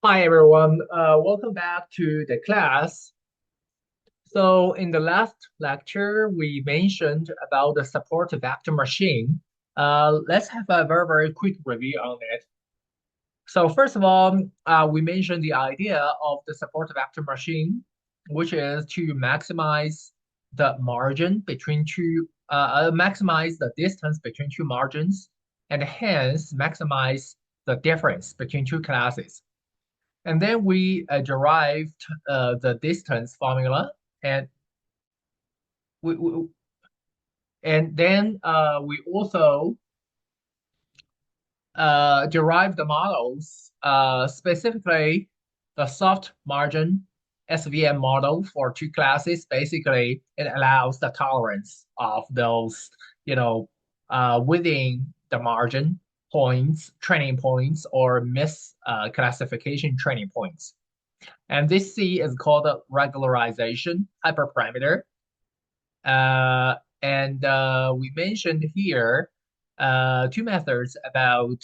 Hi everyone, welcome back to the class. So in the last lecture, we mentioned about the support vector machine. Let's have a very quick review on it. So first of all, we mentioned the idea of the support vector machine, which is to maximize the margin between maximize the distance between two margins, and hence maximize the difference between two classes. And then we derived the distance formula, and we and then we also derived the models, specifically the soft margin SVM model for two classes. Basically, it allows the tolerance of those, within the margin points, training points, or misclassification training points. And this C is called a regularization hyperparameter. And we mentioned here two methods about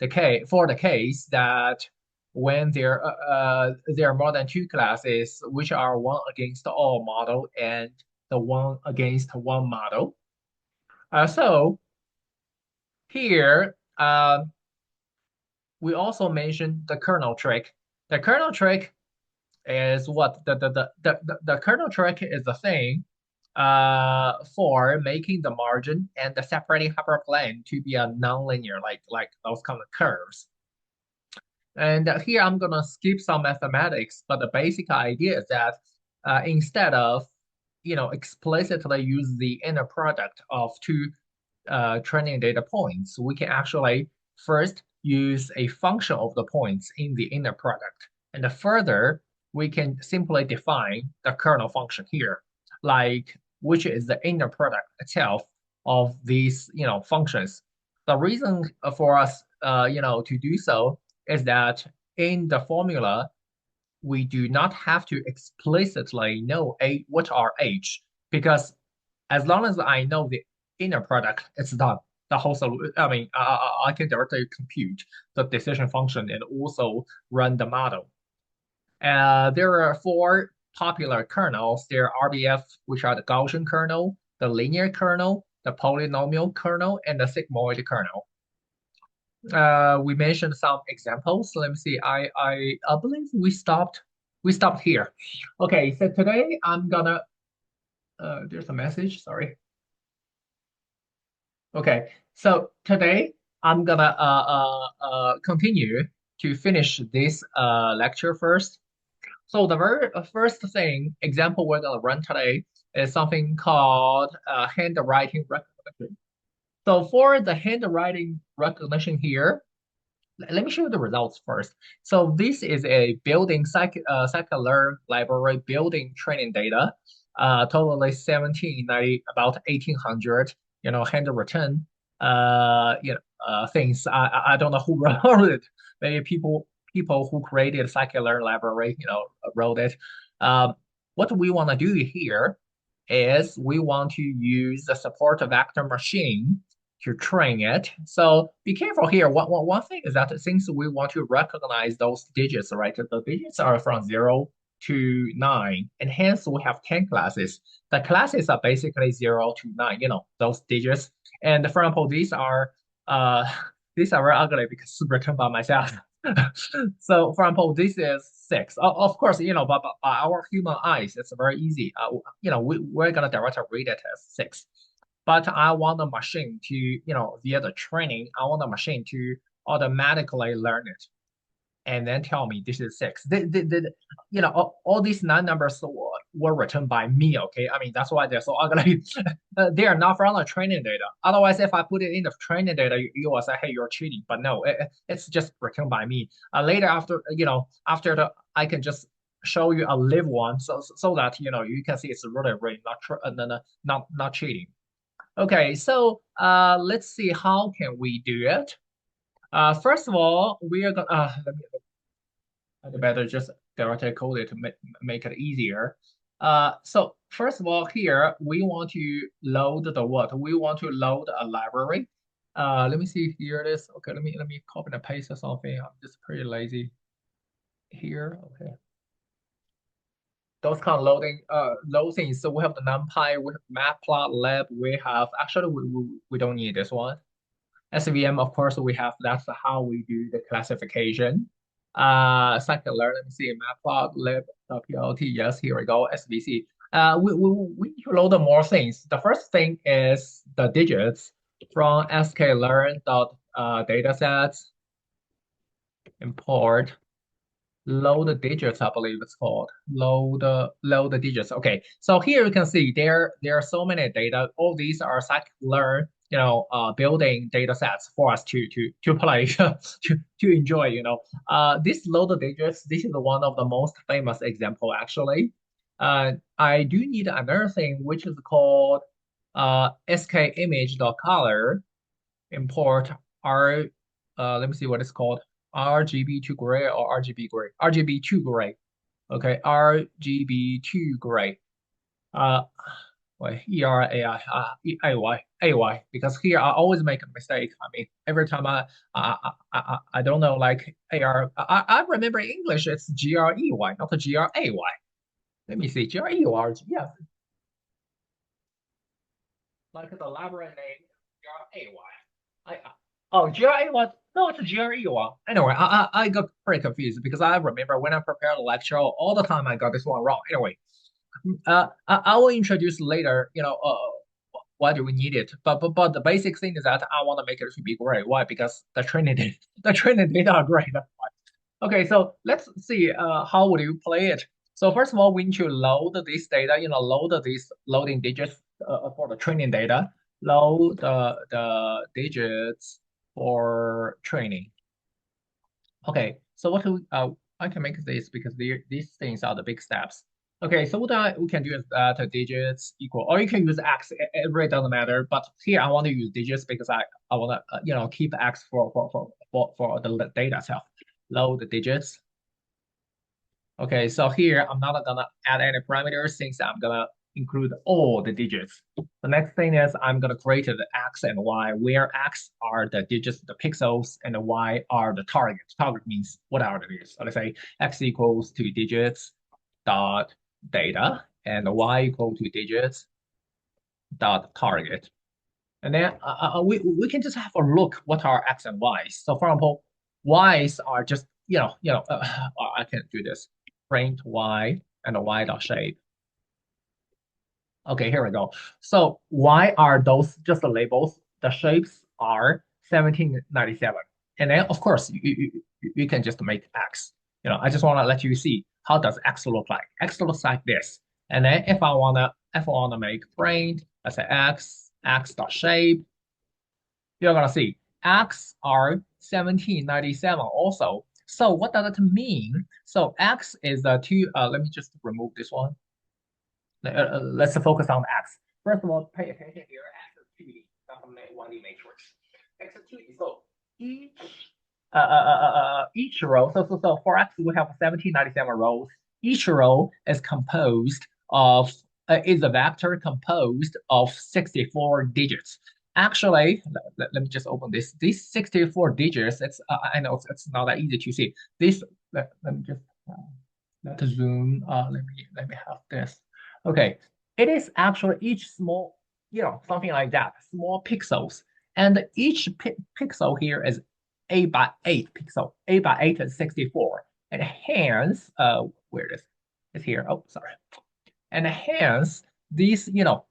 the case that when there are more than two classes, which are one against all model and the one against one model. So here we also mentioned the kernel trick. The kernel trick is what the kernel trick is the thing for making the margin and the separating hyperplane to be a nonlinear, like those kind of curves. And here I'm gonna skip some mathematics, but the basic idea is that instead of explicitly use the inner product of two training data points, we can actually first use a function of the points in the inner product. And further, we can simply define the kernel function here, like which is the inner product itself of these, functions. The reason for us, to do so is that in the formula, we do not have to explicitly know what are h, because as long as I know the inner product, it's done. The whole solution. I mean, I can directly compute the decision function and also run the model. There are four popular kernels. There are RBF, which are the Gaussian kernel, the linear kernel, the polynomial kernel, and the sigmoid kernel. We mentioned some examples. Let me see. I believe we stopped here. Okay, so today I'm gonna there's a message, sorry. Okay, so today I'm gonna continue to finish this lecture first. So the very first thing example we're gonna run today is something called handwriting recognition. So for the handwriting recognition here, let me show you the results first. So this is a building scikit-learn library building training data, totally 1790, about 1800, handwritten, things. I don't know who wrote it. Maybe people who created scikit-learn library, wrote it. Um, what we want to do here is we want to use the support vector machine to train it. So be careful here. One thing is that since we want to recognize those digits, right? The digits are from 0 to 9, and hence we have 10 classes. The classes are basically 0 to 9, those digits. And for example, uh these are very ugly because written by myself. So for example, this is 6. Of course, but by our human eyes, it's very easy. We're gonna directly read it as 6. But I want the machine to, via the training, I want the machine to automatically learn it and then tell me this is 6. All these 9 numbers were written by me, okay? I mean, that's why they're so ugly. They are not from the training data. Otherwise, if I put it in the training data, you will say, hey, you're cheating. But no, it's just written by me. Later, after I can just show you a live one so that, you can see it's really not cheating. Okay, so let's see how can we do it. First of all, we are gonna I'd better just directly code it to make it easier. So first of all, here we want to load the what? We want to load a library. Let me see here it is. Okay, let me copy and paste something. I'm just pretty lazy. here. Okay. Those kind of load things. So we have the NumPy, we have Matplotlib, we have actually we don't need this one. SVM, of course, we have that's how we do the classification. Scikit-learn, let me see, Matplotlib, PLT, yes, here we go, SVC. We need to load more things. The first thing is the digits from sklearn dot datasets import load the digits, I believe it's called. Load the digits. Okay, so here you can see there are so many data. All these are scikit-learn, building data sets for us to play to enjoy. This load the digits. This is one of the most famous example actually. I do need another thing which is called skimage.color import r let me see what it's called. RGB2 gray or RGB gray? RGB2 gray. Okay, RGB2 gray. Uh, wait, ERAI, AY, because here I always make a mistake. I mean, every time I don't know, like AR, I remember in English it's GREY, not GRAY. Let me see, GREY, yes, like the library name, GRAY. Oh, GRE was no, it's GRE one. Anyway, I got pretty confused because I remember when I prepared a lecture, all the time I got this one wrong. Anyway, I will introduce later. Why do we need it? But the basic thing is that I want to make it to be great. Why? Because the training data, the training data are great. That's why. Okay, so let's see. How would you play it? So first of all, we need to load this data. Load these loading digits for the training data. Load the digits for training. Okay, so I can make this because these things are the big steps. Okay, so what we can do is that digits equal, or you can use x. It really doesn't matter. But here I want to use digits because I want to keep x for the data itself. Load the digits. Okay, so here I'm not gonna add any parameters since I'm gonna include all the digits. The next thing is I'm gonna create the X and Y, where X are the digits, the pixels, and the Y are the target. Target means what are the digits? So let's say X equals to digits dot data, and Y equal to digits dot target. And then we can just have a look what are X and Y's. So for example, Y's are just, I can do this. Print Y and the Y dot shape. Okay, here we go. So Y are those just the labels. The shapes are 1797. And then of course you can just make X. I just want to let you see how does X look like. X looks like this. And then if I wanna make print, let's say X dot shape, you're gonna see X are 1797 also. So what does it mean? So X is the two, let me just remove this one. Let's focus on X. First of all, pay attention here. X is 2D, not a 1D matrix. X is 2D. So each row, so for X, we have 1797 rows. Each row is composed of, is a vector composed of 64 digits. Actually, let me just open this. These 64 digits, I know it's not that easy to see. Let me just let zoom. Let me have this. Okay, it is actually each small, something like that, small pixels, and each pixel here is 8 by 8 pixel. 8 by 8 is 64, and hence, where it is? It's here. Oh, sorry. And hence, these,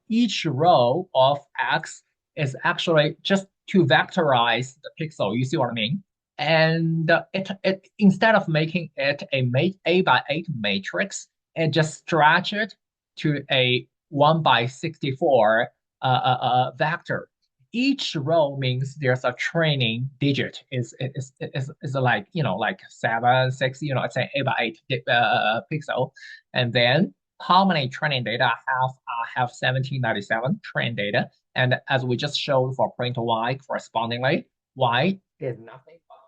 each row of X is actually just to vectorize the pixel. You see what I mean? And it instead of making it a by 8 matrix, it just stretch it to a 1 by 64 vector. Each row means there's a training digit is like like 7 6 it's an 8 by 8 pixel, and then how many training data have 1797 trained data, and as we just showed for print Y correspondingly, Y is nothing but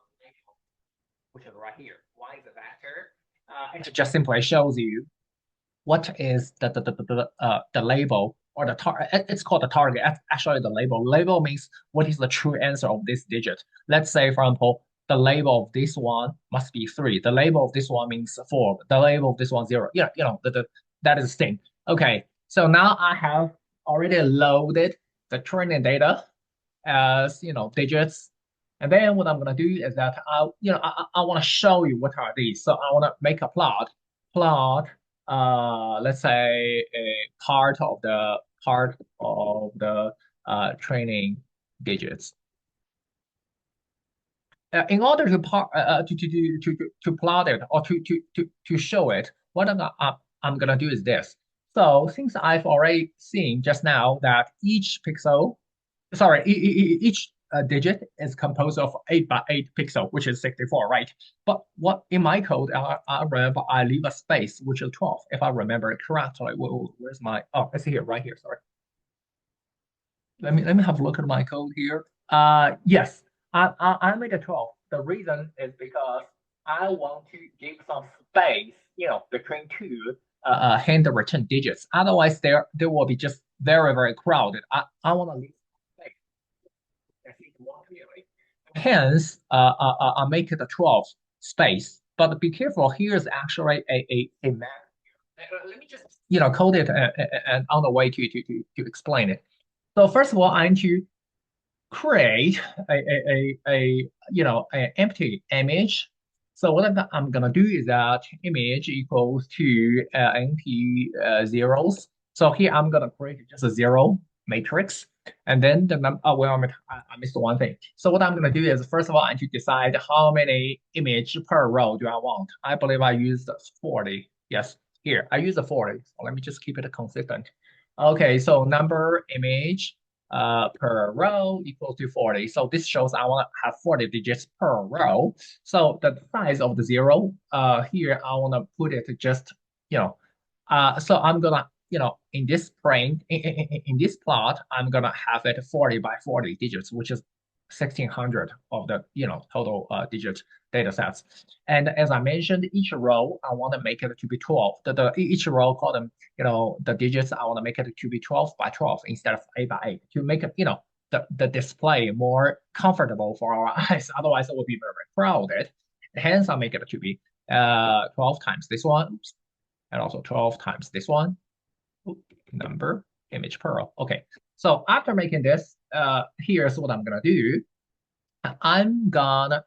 which is right here. Y is a vector. It just simply shows you what is the label or the tar. It's called the target. Actually, the label. Label means what is the true answer of this digit. Let's say, for example, the label of this one must be 3. The label of this one means 4. The label of this one 0. Yeah, that is the thing. Okay, so now I have already loaded the training data as digits. And then what I'm gonna do is that I want to show you what are these. So I want to make a plot let's say a part of the training digits. In order to plot it or to show it, what I'm gonna do is this. So since I've already seen just now that each pixel, sorry, each digit is composed of 8 by 8 pixel, which is 64, right? But what in my code, I remember I leave a space, which is 12, if I remember it correctly. Where's my, oh, it's here, right here, sorry. Let me have a look at my code here. Yes, I made a 12. The reason is because I want to give some space, between two handwritten digits. Otherwise, there will be just very, very crowded. I want to leave space. I think one really. Hence, I make it a 12 space. But be careful, here's actually a map. Let me just code it and on the way to explain it. So first of all, I need to create an empty image. So what I'm gonna do is that image equals to empty zeros. So here I'm gonna create just a zero matrix, and then the number. Oh well, I missed one thing. So what I'm gonna do is first of all I need to decide how many image per row do I want. I believe I used 40. Yes, here I use a 40. So let me just keep it consistent. Okay, so number image per row equals to 40. So this shows I want to have 40 digits per row. So the size of the zero here, I want to put it just, so I'm gonna, in this print, in this plot, I'm gonna have it 40 by 40 digits, which is 1600 of the, total digit data sets. And as I mentioned, each row, I want to make it to be 12. Each row column, the digits, I want to make it to be 12 by 12 instead of 8 by 8 to make it, the display more comfortable for our eyes. Otherwise, it will be very, very crowded. Hence, I'll make it to be 12 times this one, and also 12 times this one. Number, image per row. Okay, so after making this, here's what I'm gonna do. I'm gonna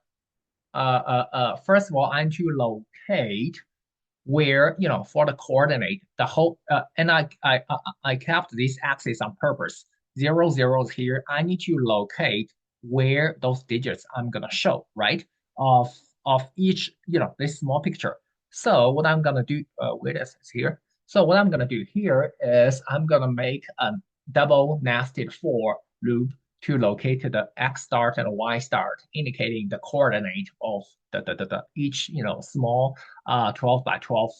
first of all, I'm to locate where, for the coordinate, the whole, and I kept this axis on purpose. 0, 0 is here. I need to locate where those digits I'm gonna show, right? Of each, this small picture. So what I'm gonna do, wait, is here. So what I'm gonna do here is I'm gonna make a double nested for loop to locate the X start and Y start, indicating the coordinate of the each small 12 by 12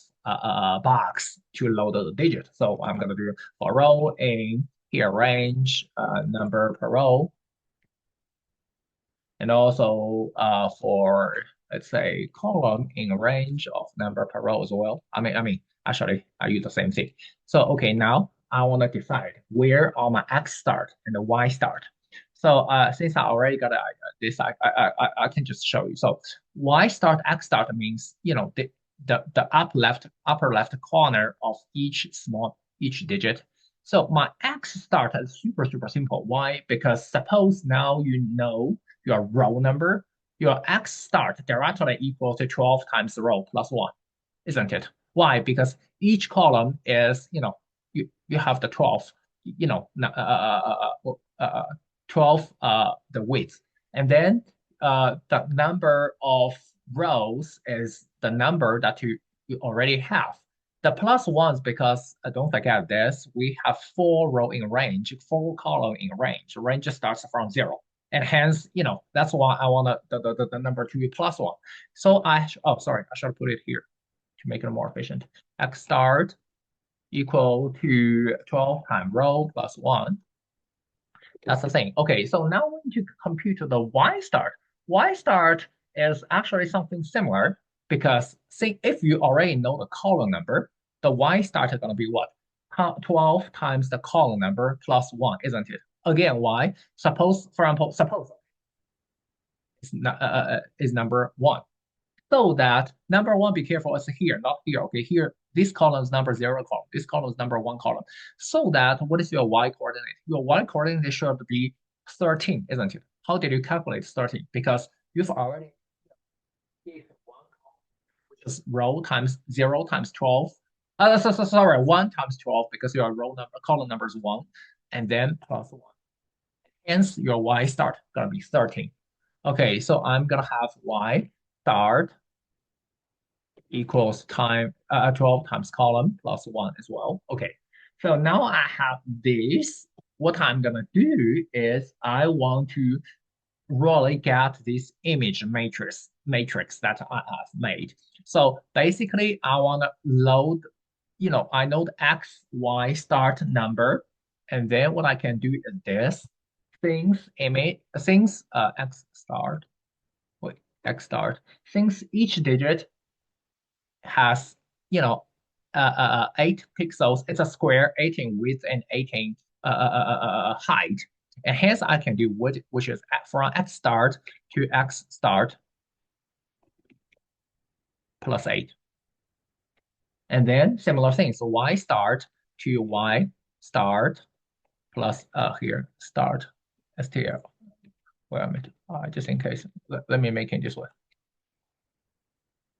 box to load the digit. So I'm gonna do for row in here range number per row, and also for let's say column in a range of number per row as well. I mean actually I use the same thing. So okay, now I want to decide where all my X start and the Y start. So since I already got this, I can just show you. So Y start X start means the upper left corner of each digit. So my X start is super super simple. Why? Because suppose now you know your row number, your X start directly equals to 12 times the row plus 1, isn't it? Why? Because each column is, you have the 12, 12 the width. And then the number of rows is the number that you already have. The plus ones, because don't forget this, we have 4 row in range, 4 column in range. Range starts from 0. And hence, that's why I want the number to be plus 1. So oh, sorry, I should put it here to make it more efficient. X start equal to 12 times row plus 1. That's the thing. Okay, so now we need to compute the Y start. Y start is actually something similar because see, if you already know the column number, the Y start is going to be what? 12 times the column number plus 1, isn't it? Again, why? Suppose, for example, suppose is number one. So that number one, be careful, it's here, not here. Okay, here, this column is number zero column. This column is number one column. So that what is your y coordinate? Your y coordinate should be 13, isn't it? How did you calculate 13? Because you've already given one column, which is row times 0 times 12. Sorry, 1 times 12 because your row number, column number is 1, and then plus 1. Hence, your y start gonna be 13. Okay, so I'm gonna have y start equals 12 times column plus 1 as well. Okay, so now I have this. What I'm gonna do is I want to really get this image matrix that I have made. So basically, I want to load, I know the x, y start number, and then what I can do is this things x start, wait, x start, since each digit has, 8 pixels. It's a square, 18 width and 18 height. And hence I can do which is from x start to x start plus 8. And then similar things, so y start to y start plus here start stl. Wait a minute, just in case, let me make it this way.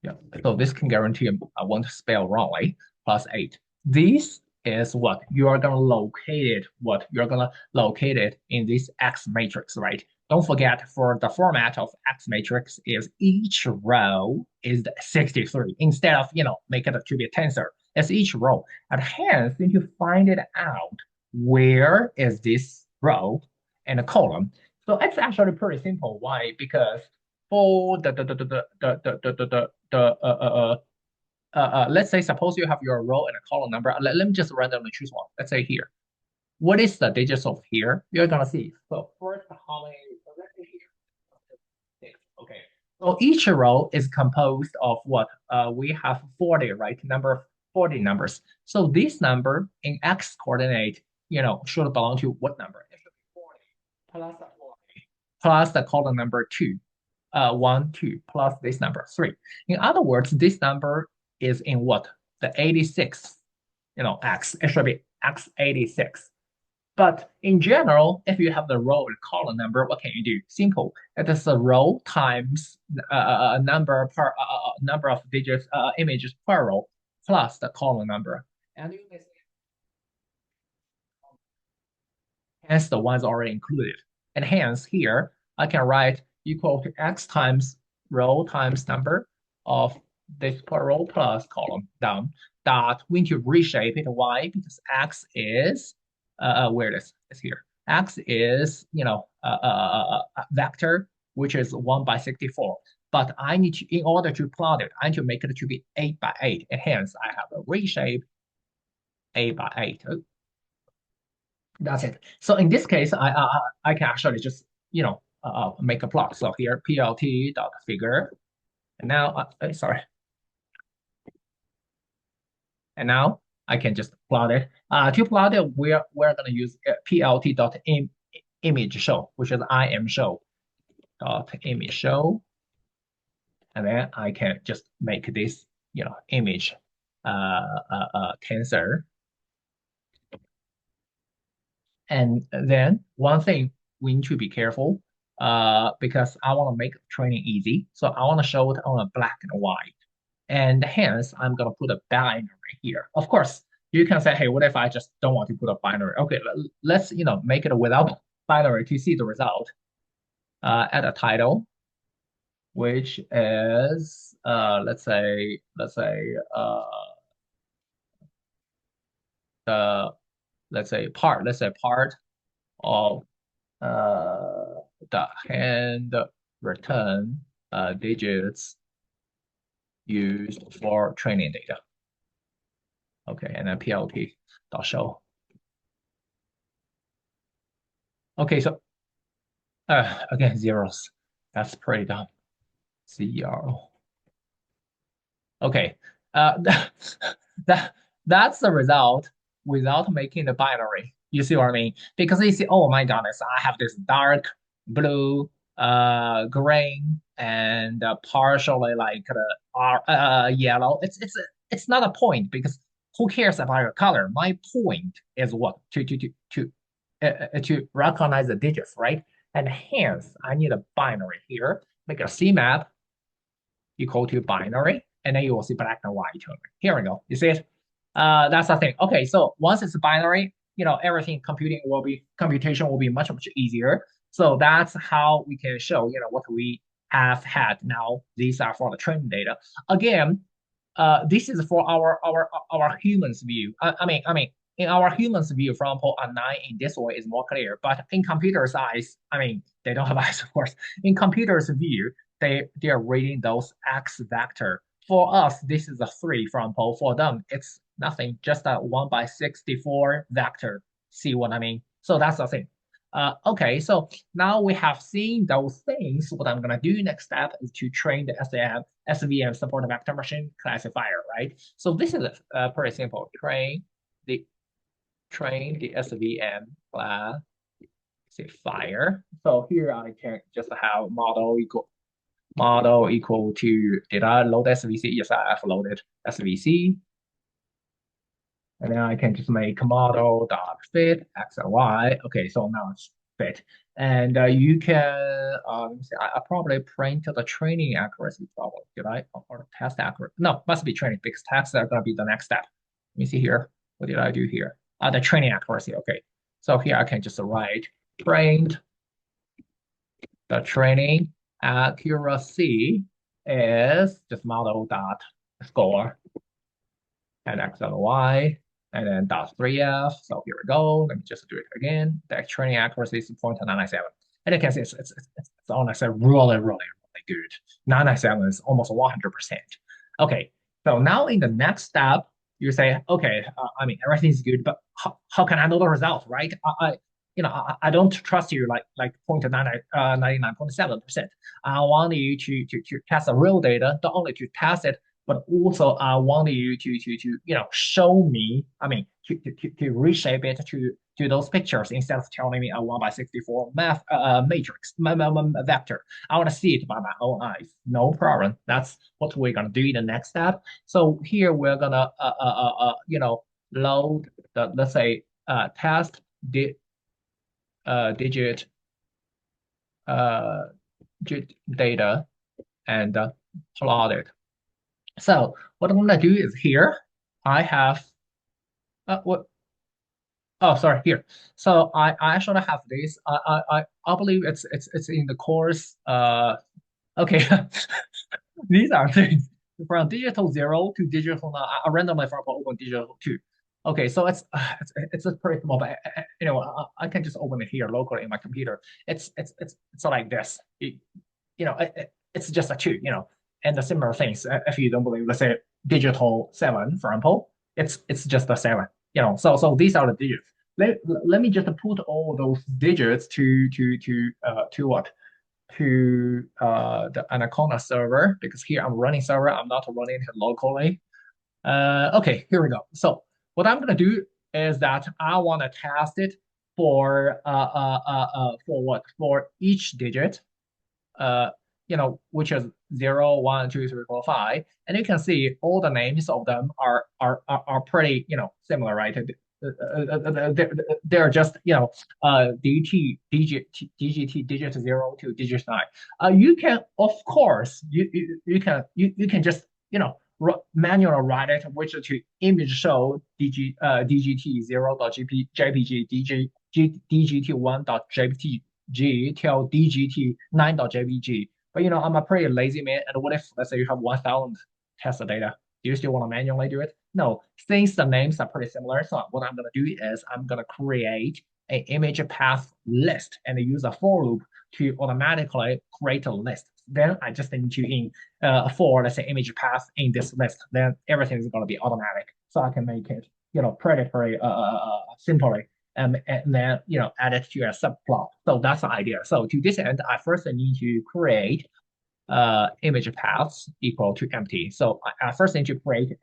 Yeah, so this can guarantee I won't spell wrongly, plus 8. This is what you are going to locate it, what you're going to locate it in this X matrix, right? Don't forget for the format of X matrix is each row is 63 instead of, make it to be a tensor. It's each row. And hence, if you find it out, where is this row and a column? So it's actually pretty simple. Why? Because for let's say suppose you have your row and a column number. Let me just randomly choose one. Let's say here. What is the digits of here? You're gonna see. So first, how many? So let's say here, 6. Okay. So each row is composed of what? We have 40, right? Number 40 numbers. So this number in x coordinate, should belong to what number? It should be 40 plus the 40 plus the column number 2. 1, 2 plus this number 3. In other words, this number is in what? The 86, x. It should be x86. But in general, if you have the row and column number, what can you do? Simple. It is a row times number of digits images per row plus the column number. And you may say, hence the ones already included. And hence here, I can write equal to x times row times number of this per row plus column down. That when you reshape it, why? Because x is where it is. It's here. X is a vector which is 1 by 64. But I need to, in order to plot it, I need to make it to be 8 by 8. And hence I have a reshape 8 by 8. That's it. So in this case, I can actually just make a plot. So here plt dot figure, and now sorry, and now I can just plot it. To plot it, we're gonna use plt dot image show, which is im show dot image show, and then I can just make this image tensor. And then one thing we need to be careful, because I want to make training easy. So I want to show it on a black and white. And hence, I'm going to put a binary here. Of course, you can say, hey, what if I just don't want to put a binary? Okay, let's make it without binary to see the result. Add a title, which is the let's say part of the hand return digits used for training data. Okay, and then PLT dot show. Okay, so again, zeros. That's pretty dumb. Zero. Okay, that's the result without making the binary. You see what I mean? Because you see, oh my goodness, I have this dark blue green and partially like yellow. It's not a point because who cares about your color? My point is what to recognize the digits, right? And hence I need a binary here. Make a CMAP equal to binary, and then you will see black and white. Here we go. You see it? That's the thing. Okay, so once it's binary, everything computation will be much, much easier. So that's how we can show, what we have had. Now, these are for the training data. Again, this is for our humans view. I mean, in our humans view, for example, a nine in this way is more clear. But in computer's eyes, I mean, they don't have eyes, of course. In computer's view, they are reading those x vector. For us, this is a three, for example. For them, it's nothing, just a 1 by 64 vector. See what I mean? So that's the thing. Okay, so now we have seen those things. What I'm gonna do next step is to train the SVM support vector machine classifier, right? So this is pretty simple. The train the SVM classifier. So here I can just have model equal to, did I load SVC? Yes, I have loaded SVC. And then I can just make model dot fit x and y. Okay, so now it's fit. And you can, let me see, I probably printed the training accuracy problem. Did I? Or test accuracy? No, must be training because tests are going to be the next step. Let me see here. What did I do here? The training accuracy. Okay. So here I can just write print the training accuracy is just model dot score and x and y and then dot 3f. So here we go. Let me just do it again. The training accuracy is 0.997. And you can see it's honestly really, really, really good. 997 is almost 100%. Okay, so now in the next step, you say, okay, I mean, everything's good, but how can I know the result, right? I don't trust you like 99.7%. I want you to test the real data, not only to test it, but also I want you to show me, I mean, to reshape it to those pictures instead of telling me a 1 by 64 matrix vector. I want to see it by my own eyes. No problem. That's what we're gonna do in the next step. So here we're gonna load the, let's say, test di digit uh data and plot it. So what I'm gonna do is here I have what oh sorry here. So I actually have this. I believe it's in the course. Okay. These are things from digital zero to digital nine. I randomly from open digital two. Okay, so it's a pretty small, but I can just open it here locally in my computer. It's like this. It's just a two. And the similar things. If you don't believe, let's say digital seven, for example, it's just a seven. So these are the digits. Let me just put all those digits to what? To the Anaconda server because here I'm running server. I'm not running it locally. Okay, here we go. So what I'm gonna do is that I want to test it for what? For each digit, which is 0, 1, 2, 3, 4, 5. And you can see all the names of them are pretty, similar, right? They're just, DGT digit 0 to digit 9. You can, of course, you can just, manually write it, which to image show DGT 0.jpg, DGT 1.jpg till DGT 9.jpg. But I'm a pretty lazy man. And what if, let's say, you have 1,000 test data? Do you still want to manually do it? No, since the names are pretty similar. So what I'm going to do is I'm going to create an image path list and use a for loop to automatically create a list. Then I just need to in for, let's say, image path in this list. Then everything is going to be automatic. So I can make it, pretty simply. And then add it to a subplot. So that's the idea. So to this end, I first need to create image paths equal to empty. So I first need to create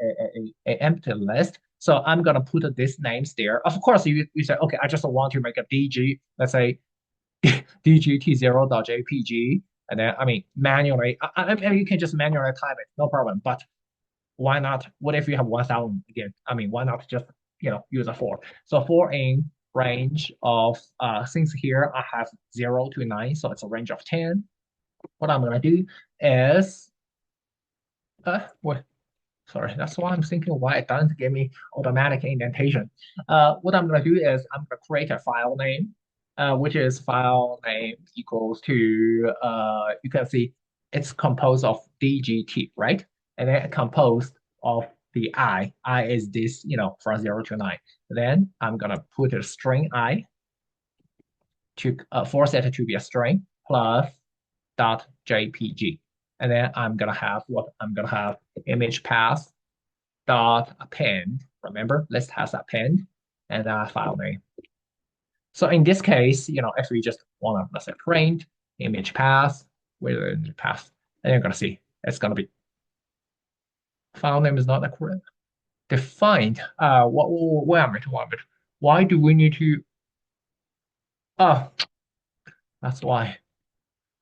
a empty list. So I'm gonna put these names there. Of course, you say, okay, I just want to make a DG, let's say dgt0.jpg, and then I mean manually. I mean, you can just manually type it, no problem. But why not? What if you have 1,000 again? I mean, why not just use a four? So four in range of since here I have 0 to 9, so it's a range of 10. What I'm gonna do is what sorry, that's why I'm thinking why it doesn't give me automatic indentation. What I'm gonna do is I'm gonna create a file name, which is file name equals to you can see it's composed of DGT, right? And then composed of the I. I is this, from 0 to 9. Then I'm gonna put a string I to force it to be a string plus dot JPG. And then I'm gonna have what I'm gonna have image path dot append. Remember, list has append and file name. So in this case, if we just want to, let's say, print image path, with image path, and you're gonna see it's gonna be file name is not correct. Defined. Wait a minute, wait a minute. Why do we need to? Oh, that's why.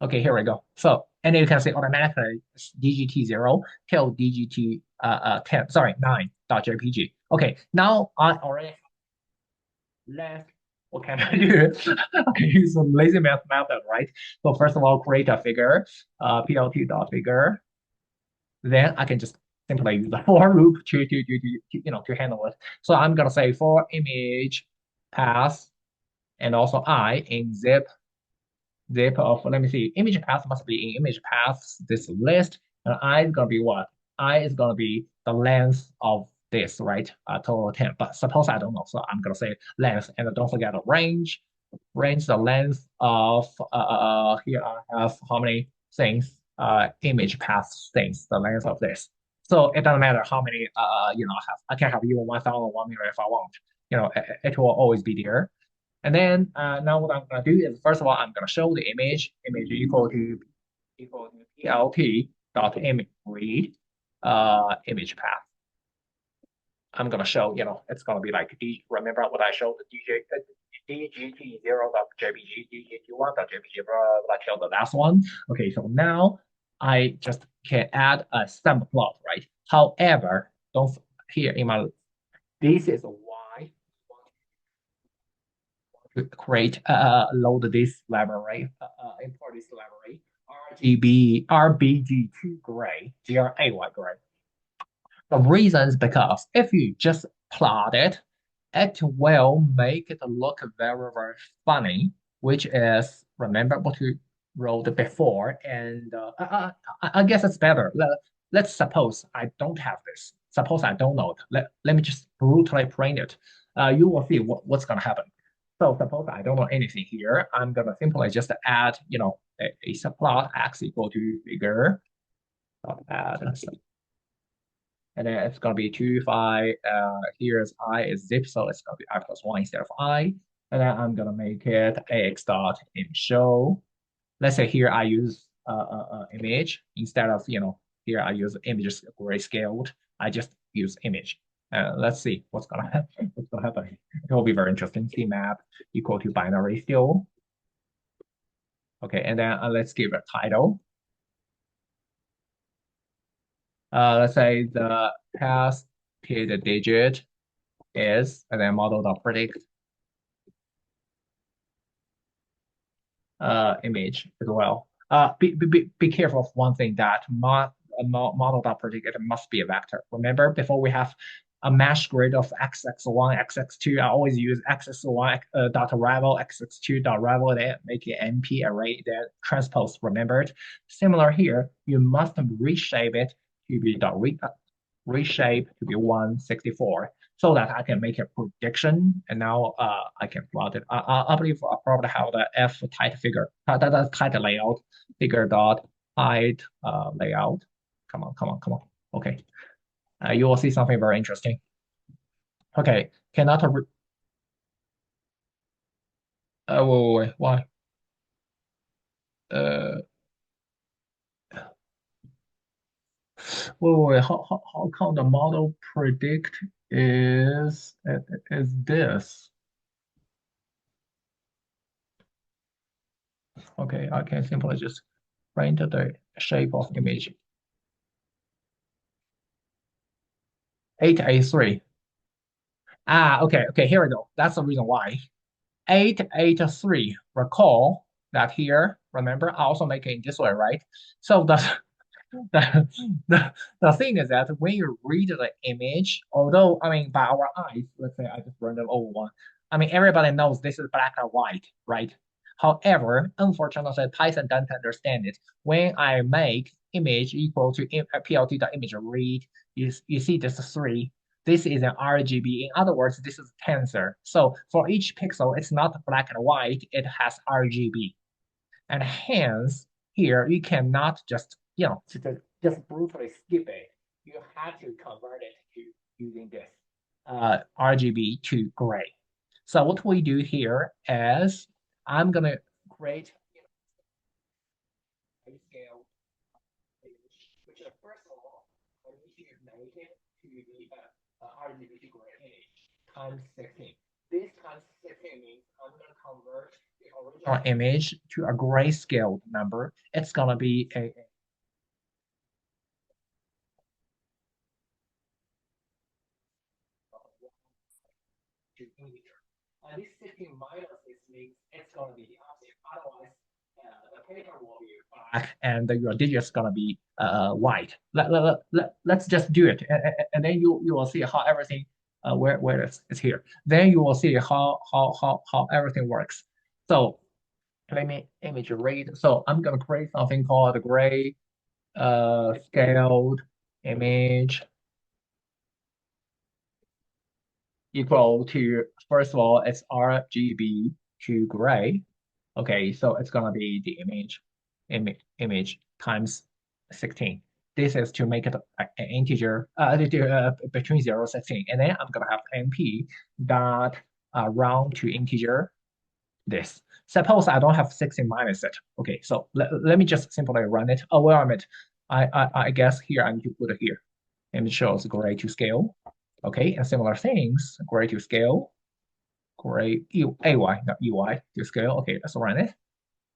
Okay, here we go. So, and then you can say automatically DGT 0 till DGT 10, sorry, 9.jpg. Okay, now I already left. What can I do? I can use some lazy math method, right? So first of all, create a figure, plt dot figure. Then I can just simply use the for loop to handle it. So I'm gonna say for image path and also I in zip of, let me see, image path must be in image paths this list, and I is gonna be what? I is gonna be the length of this, right? Total 10. But suppose I don't know, so I'm gonna say length, and don't forget the range. Range the length of here I have how many things, image path things, the length of this. So it doesn't matter how many I can have even 1,000, 1 million if I want. It will always be there. And then now what I'm gonna do is first of all I'm gonna show the image equal to plt dot image read image path. I'm gonna show, it's gonna be like remember what I showed the DGT 0.jpg, DGT 1.jpg, blah, blah, till the last one. Okay, so now I just can add a stem plot, right? However, don't here in my this is why create load this library, import this library, RBG2 gray, GRAY gray. The reason is because if you just plot it, it will make it look very, very funny, which is remember what you wrote before. And I guess it's better. Let's suppose I don't have this. Suppose I don't know it. Let me just brutally print it. You will see what's going to happen. So suppose I don't know anything here. I'm going to simply just add, a subplot x equal to figure. Add and then it's gonna be 2, 5. Here's I is zip, so it's gonna be I plus 1 instead of I. And then I'm gonna make it ax dot in show. Let's say here I use image instead of here I use images grayscaled. I just use image. Let's see what's gonna happen. What's gonna happen? It will be very interesting. CMap equal to binary still. Okay, and then let's give a title. Let's say the past digit is, and then model.predict image as well. Be careful of one thing that model.predict it must be a vector. Remember, before we have a mesh grid of xx1, xx2, I always use xx1 dot arrival, xx2 dot arrival, then make it NP array, then transpose. Remember it. Similar here, you must reshape it to be reshape to be 164 so that I can make a prediction. And now I can plot it. I believe I probably have the F tight figure, that tight layout figure dot height layout. Come on, come on, come on. Okay. You will see something very interesting. Okay. Cannot, wait, why? Uh, how come the model predict is this? Okay, I can simply just print the shape of image 8A3. Okay, okay, here we go. That's the reason why. 883. Recall that here, remember, I also make it this way, right? So the, the thing is that when you read the image, although, I mean, by our eyes, let's say I just run them over one. I mean, everybody knows this is black and white, right? However, unfortunately, Python doesn't understand it. When I make image equal to plt.image read, you see this three. This is an RGB. In other words, this is tensor. So for each pixel, it's not black and white, it has RGB. And hence, here you cannot just, just brutally skip it. You have to convert it to using this RGB to gray. So what we do here is I'm gonna create a scale image, which is first of all, I need to make it to the RGB to gray image times 16. This times 16 means I'm gonna convert the original image to a grayscale number. It's gonna be a to integer. And this 16 minus this means it's going to be the opposite. Otherwise, the paper will be black and your digit's going to be white. Let's just do it. And then you will see how everything, where it's here. Then you will see how everything works. So let me image read. So I'm going to create something called a gray scaled image equal to, first of all, it's RGB to gray. Okay, so it's gonna be the image times 16. This is to make it an integer between 0 and 16. And then I'm gonna have np dot round to integer this. Suppose I don't have 16 minus it. Okay, so let me just simply run it. Oh, wait a minute. I guess here I need to put it here. And it shows gray to scale. Okay, and similar things, gray to scale, gray AY, not UI to scale. Okay, let's run it.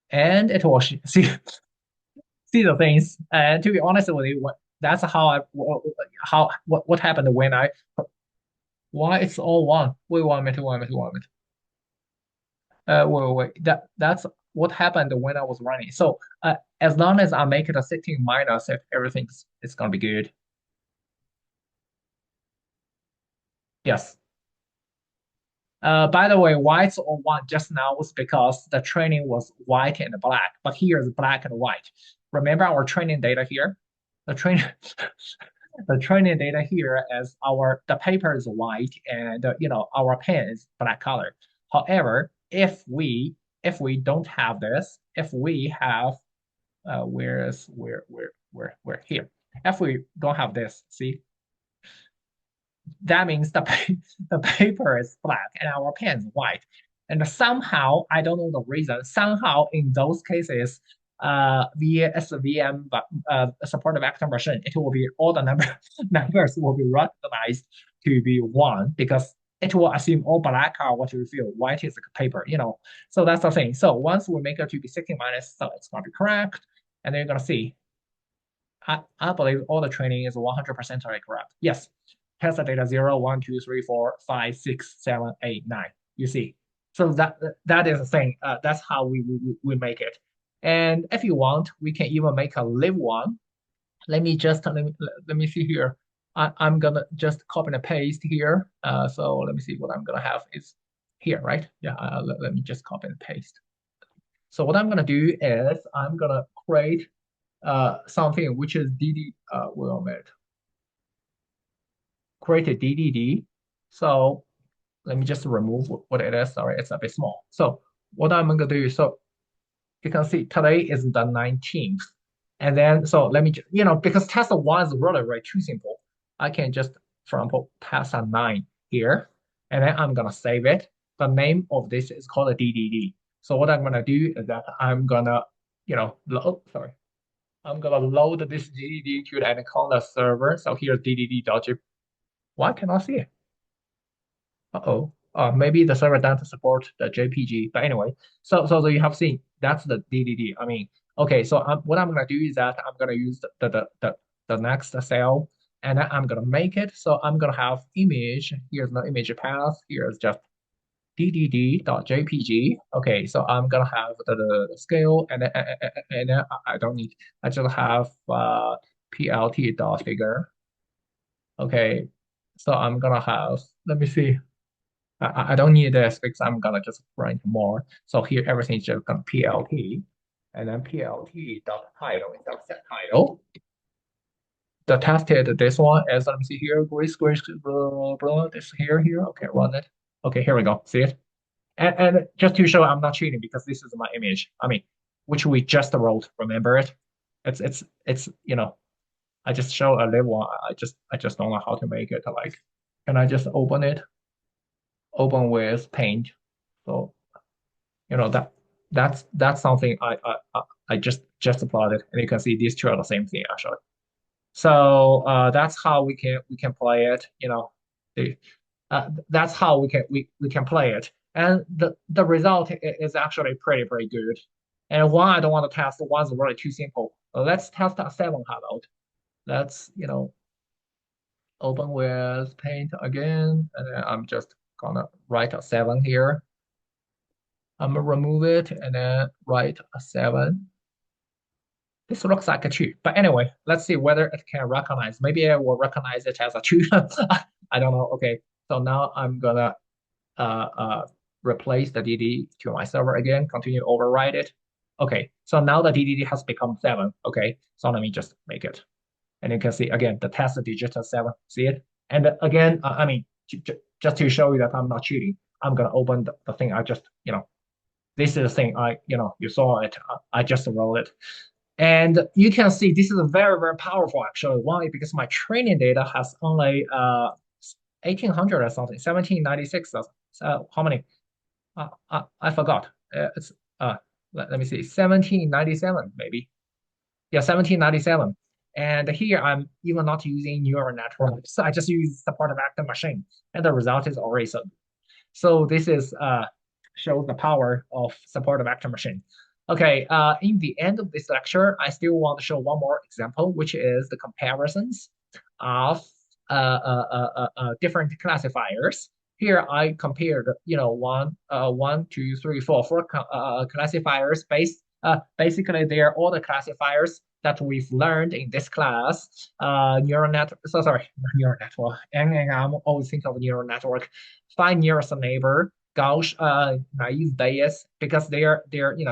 And it will see the things. And to be honest with you, that's how what happened when I why it's all one. Wait 1 minute, 1 minute, 1 minute. Wait. That's what happened when I was running. So as long as I make it a 16 minus, if everything's it's gonna be good. Yes. By the way, white or one just now was because the training was white and black, but here is black and white. Remember our training data here? The training the training data here is the paper is white and our pen is black color. However, if we don't have this, if we have where here, if we don't have this, see that means the paper is black and our pen is white. And somehow, I don't know the reason, somehow in those cases, via SVM support vector machine, it will be all the numbers will be randomized to be one because it will assume all black are what you feel, white is the paper. So that's the thing. So once we make it to be 16 minus, so it's gonna be correct. And then you're gonna see I believe all the training is 100% correct. Yes, test the data 0, 1, 2, 3, 4, 5, 6, 7, 8, 9. You see. So that is the thing. That's how we make it. And if you want, we can even make a live one. Let me see here. I'm gonna just copy and paste here. So let me see what I'm gonna have is here, right? Yeah, let me just copy and paste. So what I'm gonna do is I'm gonna create something which is DD, wait a minute, create a DDD. So let me just remove what it is. Sorry, it's a bit small. So what I'm going to do, so you can see today is the 19th. And then, so let me, because test one is really, really too simple. I can just, for example, test a 9 here. And then I'm going to save it. The name of this is called a DDD. So what I'm going to do is that I'm going to, load, sorry. I'm going to load this DDD to the Anaconda server. So here's DDD.jpg. Why can I see it? Uh-oh. Maybe the server doesn't support the JPG. But anyway, so you have seen That's the DDD. I mean, okay, so what I'm gonna do is that I'm gonna use the next cell, and then I'm gonna make it. So I'm gonna have image. Here's the image path. Here's just ddd.jpg. Okay, so I'm gonna have the scale, and then I don't need. I just have plt.figure. Okay, so I'm gonna have. Let me see. I don't need this because I'm gonna just print more. So here everything is just gonna PLT, and then PLT dot title is dot set title. The tested this one as let me see here, gray square blah, blah, this here. Okay, run it. Okay, here we go. See it? And just to show I'm not cheating because this is my image. I mean, which we just wrote. Remember it? It's I just show a live one. I just don't know how to make it like. Can I just open it? Open with Paint. So that's something I just plotted, and you can see these two are the same thing actually. So that's how we can play it. That's how we can play it, and the result is actually pretty good. And one I don't want to test. One's really too simple. Let's test a seven. How about let's open with Paint again, and then I'm just gonna write a seven here. I'm gonna remove it and then write a seven. This looks like a two, but anyway, let's see whether it can recognize. Maybe I will recognize it as a two. I don't know. Okay, so now I'm gonna uh, uh, replace the DD to my server again, continue to override it. Okay, so now the DDD has become seven. Okay, so let me just make it. And you can see again, the test digit is seven. See it? And again, I mean, just to show you that I'm not cheating, I'm gonna open the thing. This is the thing you saw it. I just wrote it. And you can see this is very powerful actually. Why? Because my training data has only 1800 or something, 1796. So how many? I forgot. It's let me see, 1797 maybe. Yeah, 1797. And here I'm even not using neural networks. So I just use supportive active machine, and the result is already so. So this is shows the power of supportive active machine. Okay, in the end of this lecture, I still want to show one more example, which is the comparisons of different classifiers. Here I compared, one, two, three, four classifiers based. Basically, they're all the classifiers that we've learned in this class. Neural net. So sorry, neural network. And I'm always think of neural network. Find nearest neighbor, Gauss naive Bayes because they're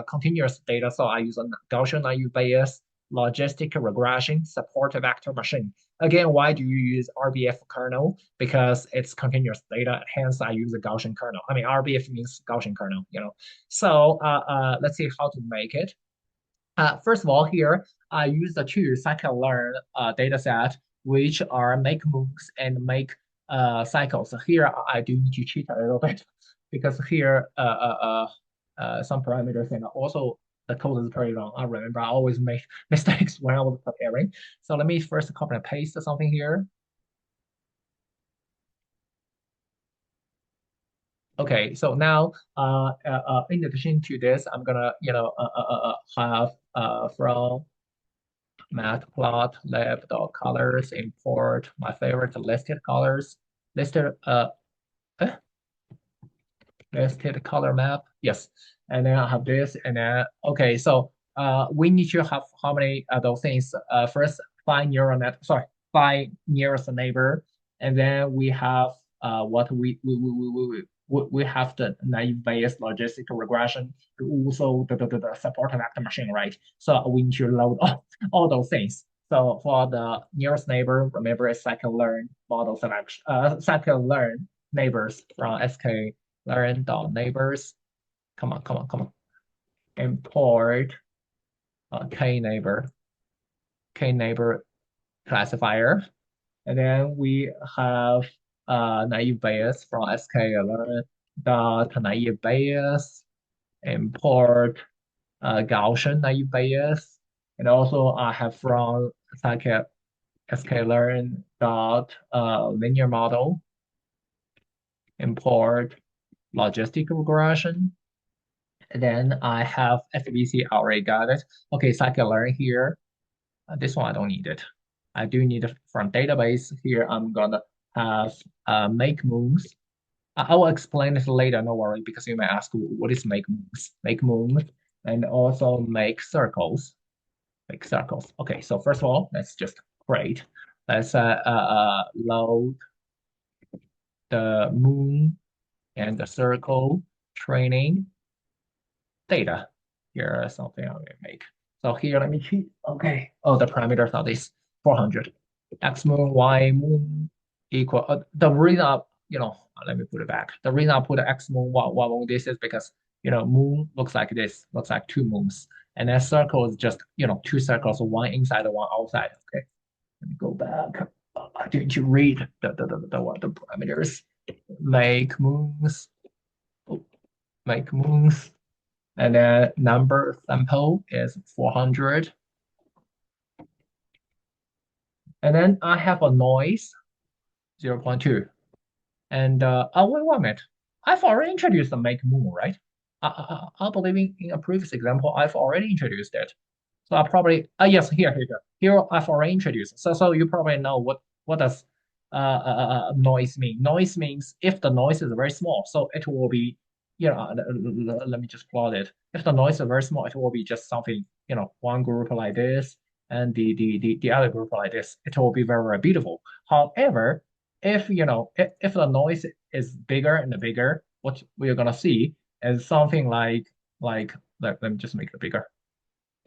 continuous data. So I use a Gaussian naive Bayes, logistic regression, support vector machine. Again, why do you use RBF kernel? Because it's continuous data. Hence, I use a Gaussian kernel. I mean, RBF means Gaussian kernel. So let's see how to make it. First of all, here I use the two scikit-learn data set, which are make moves and make cycles. So here I do need to cheat a little bit because here some parameters and also the code is pretty long. I remember I always make mistakes when I was preparing. So let me first copy and paste something here. Okay, so now in addition to this, I'm gonna have from matplotlib.colors import my favorite listed colors, listed eh, listed color map. Yes, and then I have this, and then okay, so we need to have how many of those things? First find neural net, sorry, find nearest neighbor, and then we have what we have the naive Bayes logistic regression, also the support vector machine, right? So we need to load all those things. So for the nearest neighbor, remember it's scikit-learn model selection, scikit-learn neighbors from sklearn dot neighbors. Come on. Import k neighbor classifier. And then we have naive Bayes from sklearn dot naive Bayes. Import Gaussian naive Bayes. And also I have from sklearn dot linear model. Import logistic regression. Then I have FBC, I already got it. Okay, scikit-learn here. This one I don't need it. I do need it from database. Here I'm gonna have make moons. I will explain it later, no worry, because you may ask what is make moons? Make moons and also make circles. Make circles. Okay, so first of all, let's just create. Let's load the moon and the circle training data. Here is something I'm gonna make. So here, let me cheat. Okay. Oh, the parameters are this 400. X moon, Y moon equal. The reason let me put it back. The reason I put X moon, Y moon, this is because, moon looks like this, looks like two moons. And then circle is just, two circles, one inside and one outside. Okay. Let me go back. I didn't read the parameters. Make moons. Oh, make moons. And then number sample is 400. And then I have a noise 0.2. And wait 1 minute. I've already introduced the make moon, right? I believe in a previous example, I've already introduced it. So I probably yes, here I've already introduced. So you probably know what does noise mean. Noise means if the noise is very small, so it will be let me just plot it. If the noise is very small, it will be just something one group like this and the other group like this. It will be very beautiful. However, if the noise is bigger and bigger, what we're gonna see is something like let me just make it bigger.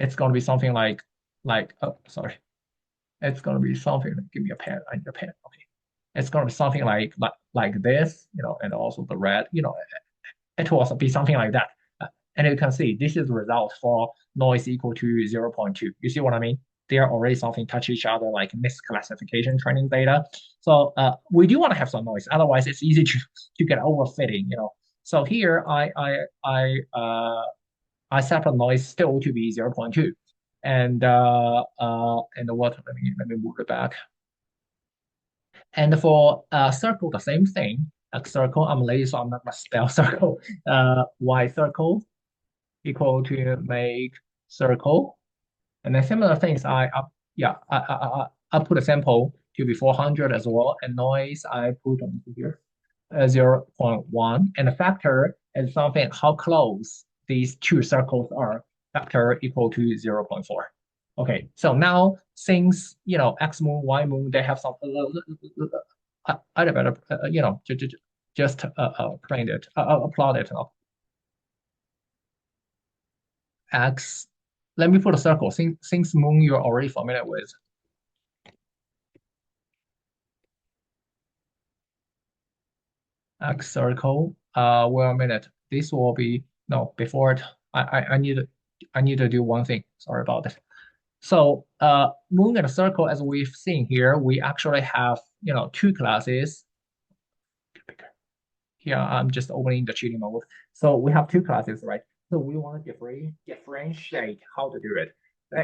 It's going to be something like oh sorry, it's going to be something. Give me a pen. I need a pen. Okay, it's going to be something like this, and also the red. It will also be something like that. And you can see this is the result for noise equal to 0.2. You see what I mean? They are already something touch each other like misclassification training data. So we do want to have some noise. Otherwise, it's easy to get overfitting. So here I set the noise still to be 0.2. And what let me move it back. And for circle, the same thing. Like circle, I'm lazy, so I'm not gonna spell circle. Y circle equal to make circle. And then similar things, I put a sample to be 400 as well, and noise I put on here 0.1, and the factor is something how close these two circles are. Factor equal to 0.4. Okay, so now since X moon, Y moon, they have some I better just print it, plot it up. X. Let me put a circle. Since moon you're already familiar with. X circle. Wait a minute. This will be no before it. I need to do one thing. Sorry about it. So moon and circle, as we've seen here, we actually have two classes. Here I'm just opening the cheating mode. So we have two classes, right? So we want to differentiate how to do it.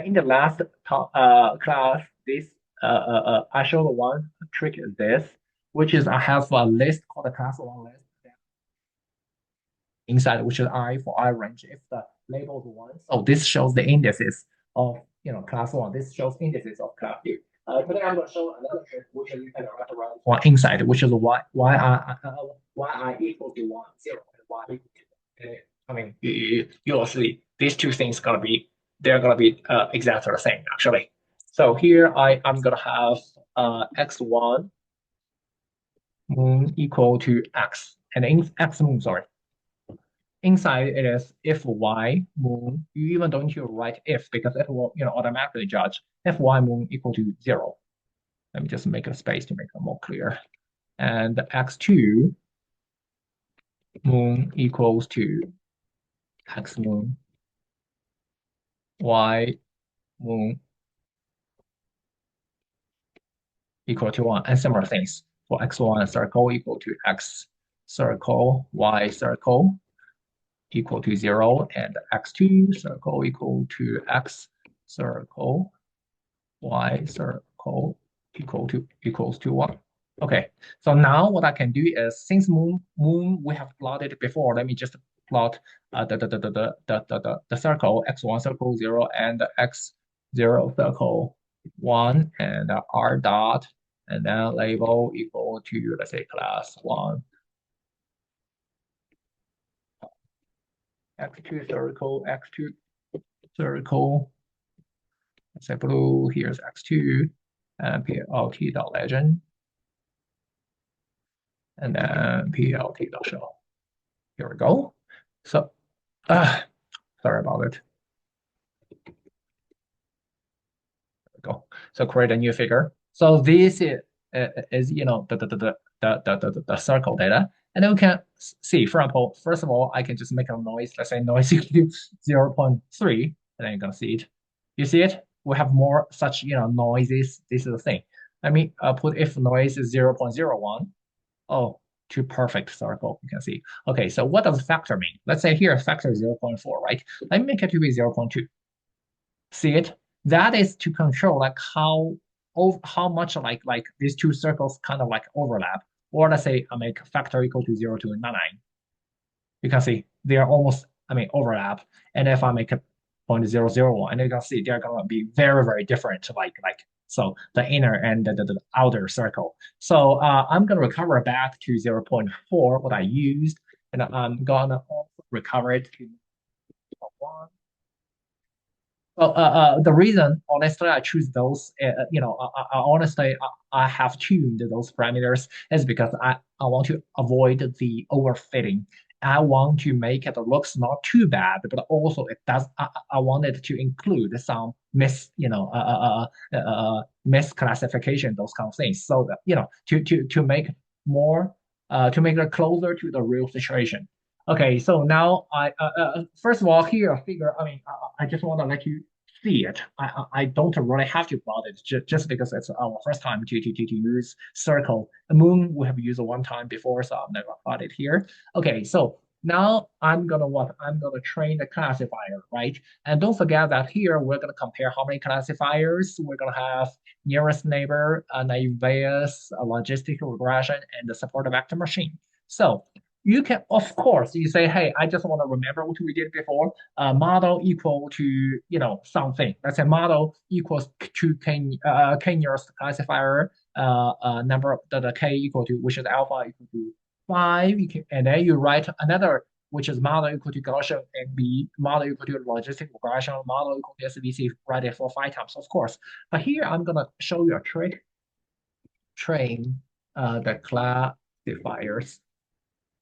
In the last class, this I showed one trick is this, which is I have a list called a class one list inside, which is I for I range. If the label is one, so this shows the indices of class one. This shows indices of class two. Today I'm going to show another trick, which is you can write around one inside, which is y I equal to 1, 0, and y equal to 1. I mean, you'll see these two things they're gonna be exactly the same actually. So here I'm gonna have x1 moon equal to x, and in x moon, sorry. Inside it is if y moon, you even don't need to write if because it will automatically judge if y moon equal to 0. Let me just make a space to make it more clear. And x2 moon equals to x moon, y moon equal to 1, and similar things for x1 circle equal to x circle, y circle equal to 0, and x2 circle equal to x circle, y circle equals to 1. Okay, so now what I can do is since moon we have plotted before, let me just plot the circle x1 circle 0 and the x0 circle 1 and r dot and then label equal to, let's say, class 1 x2 circle x2 circle, let's say blue, here's x2 and plt.legend and then plt.show. Here we go. So sorry about it. Go. So create a new figure. So this is the circle data. And then we can see, for example, first of all, I can just make a noise, let's say noise equal to 0.3, and then you're gonna see it. You see it? We have more such noises. This is the thing. Let me put if noise is 0.01. Oh, to perfect circle, you can see. Okay, so what does factor mean? Let's say here factor is 0.4, right? Let me make it to be 0.2. See it? That is to control like how much like these two circles kind of like overlap. Or let's say I make factor equal to 0 to 9. You can see they are almost, I mean, overlap. And if I make a 0.001, and you can see they're gonna be very, very different, like so the inner and the outer circle. So I'm gonna recover back to 0.4, what I used, and I'm gonna also recover it to 1. Well, the reason, honestly, I choose those, honestly, I have tuned those parameters is because I want to avoid the overfitting. I want to make it looks not too bad, but also it does. I wanted to include some misclassification, those kind of things. So that, to make more, to make it closer to the real situation. Okay, so now first of all here figure. I mean, I just want to let you see it. I don't really have to plot it just because it's our first time to use circle. The moon we have used one time before, so I'm not gonna plot it here. Okay, so now I'm gonna what? I'm gonna train the classifier, right? And don't forget that here we're gonna compare how many classifiers we're gonna have: nearest neighbor, naive Bayes, logistic regression, and the support vector machine. So you can, of course, you say, hey, I just want to remember what we did before. Model equal to, something. Let's say model equals to k nearest classifier, number of the k equal to, which is alpha equal to 5. And then you write another, which is model equal to Gaussian and B, model equal to logistic regression, model equal to SVC, write it for 5 times, of course. But here I'm going to show you a trick. Train the classifiers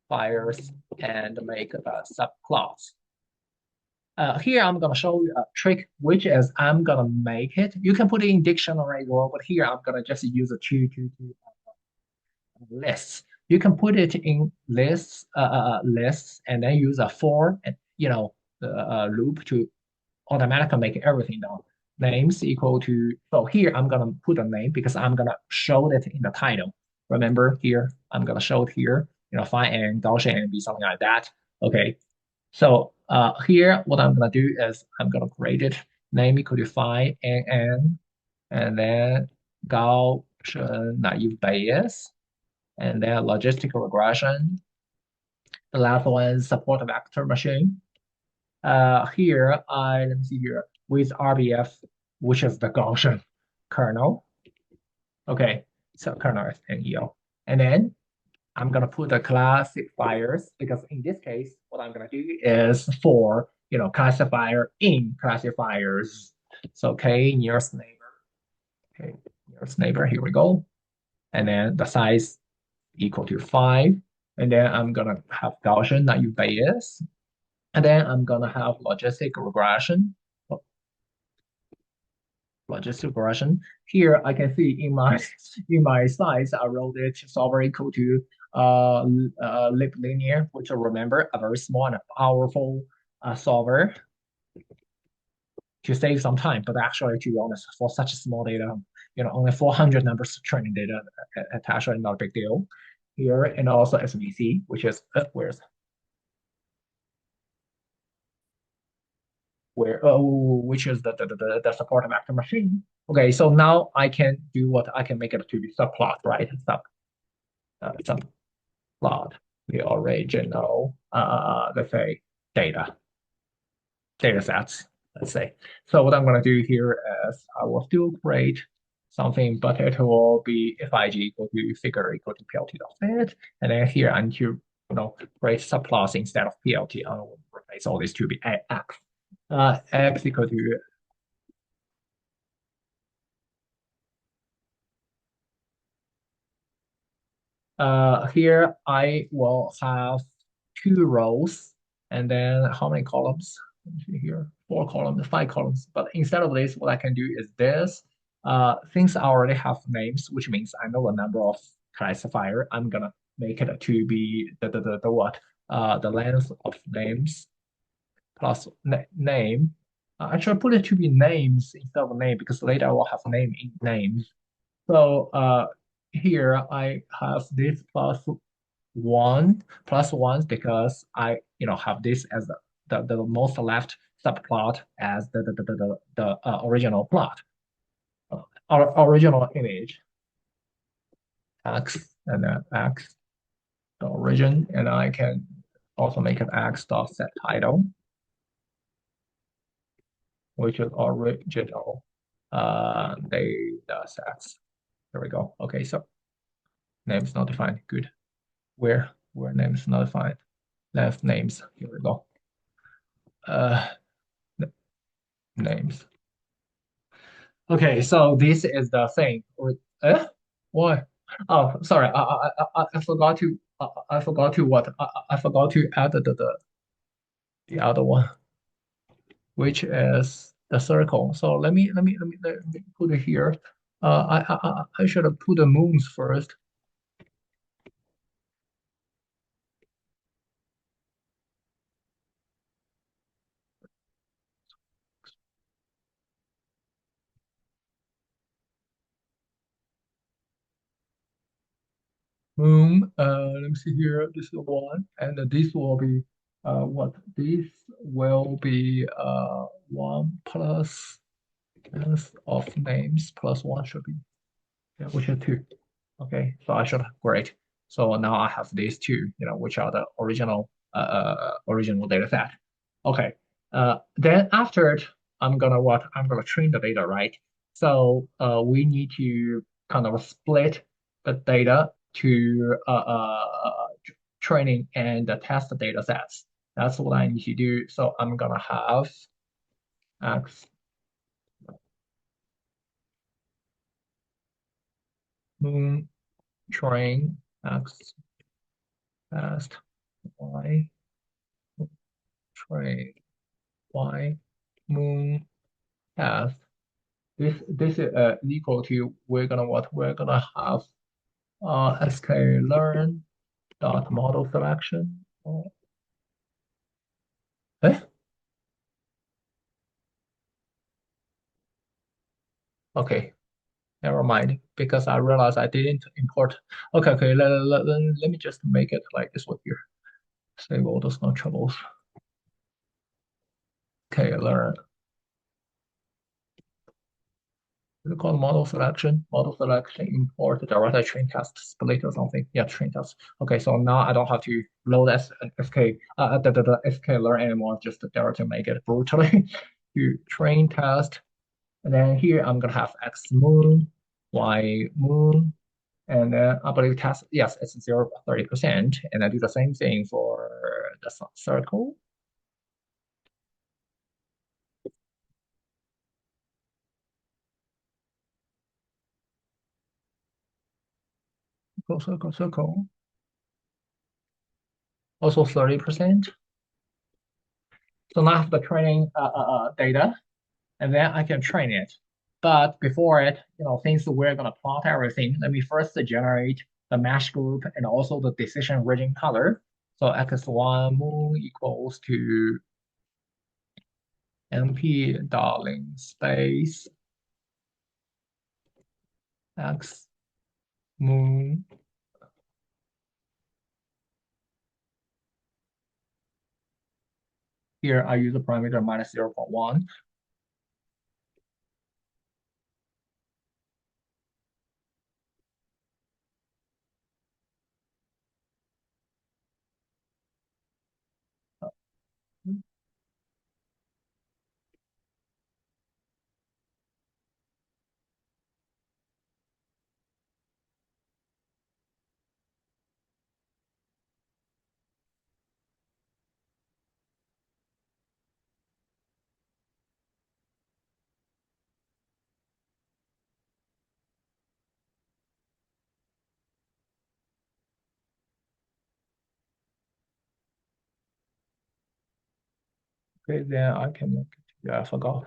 fires and make the subplots. Here I'm gonna show you a trick, which is I'm gonna make it. You can put it in dictionary as well, but here I'm gonna just use a two lists. You can put it in lists, and then use a for and loop to automatically make everything down. Names equal to, so here I'm gonna put a name because I'm gonna show it in the title. Remember here, I'm gonna show it here, phi and Gaussian and be something like that. Okay. So here, what I'm gonna do is I'm gonna create it, name equal to phi and then Gaussian naive Bayes, and then logistical regression. The last one, support vector machine. Here, let me see here, with RBF, which is the Gaussian kernel. Okay, so kernel is NEO. And then I'm gonna put the classifiers because in this case, what I'm gonna do is for classifier in classifiers. So K nearest neighbor. Okay, nearest neighbor, here we go. And then the size equal to 5. And then I'm gonna have Gaussian naive Bayes. And then I'm gonna have logistic regression. Logistic regression. Here I can see in my slides I wrote it solver equal to lip linear, which I remember a very small and powerful solver to save some time. But actually, to be honest, for such small data, only 400 numbers training data attached is not a big deal. Here and also SVC, which is which is the support vector machine. Okay, so now I can do what I can make it to be subplot, right? Subplot the original, let's say data data sets, let's say. So what I'm going to do here is I will still create something, but it will be fig equal to figure equal to plt.fit. And then here I need to create subclass instead of plt. I will replace all these to be x. X equal to here I will have two rows and then how many columns? Let me see here, four columns, five columns. But instead of this, what I can do is this. Since I already have names, which means I know a number of classifier, I'm gonna make it to be the what? The length of names plus name. Actually, I put it to be names instead of name because later I will have name in names. So here I have this plus one because I have this as the most left subplot as the original plot, original image x and then x the origin, and I can also make an x dot set title, which is original data sets. There we go. Okay, so name is not defined. Good. Where name is not defined. Left names. Here we go. Uh, names. Okay, so this is the thing. Why? Oh, sorry. I forgot to. I forgot to what? I forgot to add the other one, which is the circle. So let me put it here. I should have put the moons first. Moon. Let me see here. This is one, and this will be what? This will be one plus length of names plus one should be, yeah, which is two. Okay, so I should great. So now I have these two, which are the original data set. Okay. Then after it, I'm gonna what? I'm gonna train the data, right? So we need to kind of split the data to training and test the data sets. That's what I need to do. So I'm gonna have x moon train x test y train y moon test. This is equal to we're gonna have sklearn dot model selection. Oh, eh? Okay, never mind because I realized I didn't import. Okay, okay. Let me just make it like this one here. Save all those no troubles. Okay, learn. We call model selection, import the train test split or something. Yeah, train test. Okay, so now I don't have to load SK, the sklearn anymore, just directly make it brutally to train test. And then here I'm gonna have X moon, Y moon, and then I believe test, yes, it's 0, 30%. And I do the same thing for the circle. Circle. Also 30%. So now I have the training data, and then I can train it. But before it, since we're gonna plot everything, let me first generate the mesh group and also the decision region color. So x1 moon equals to np darling space x moon. Here I use the parameter minus 0.1. Okay, then I can, yeah, I forgot.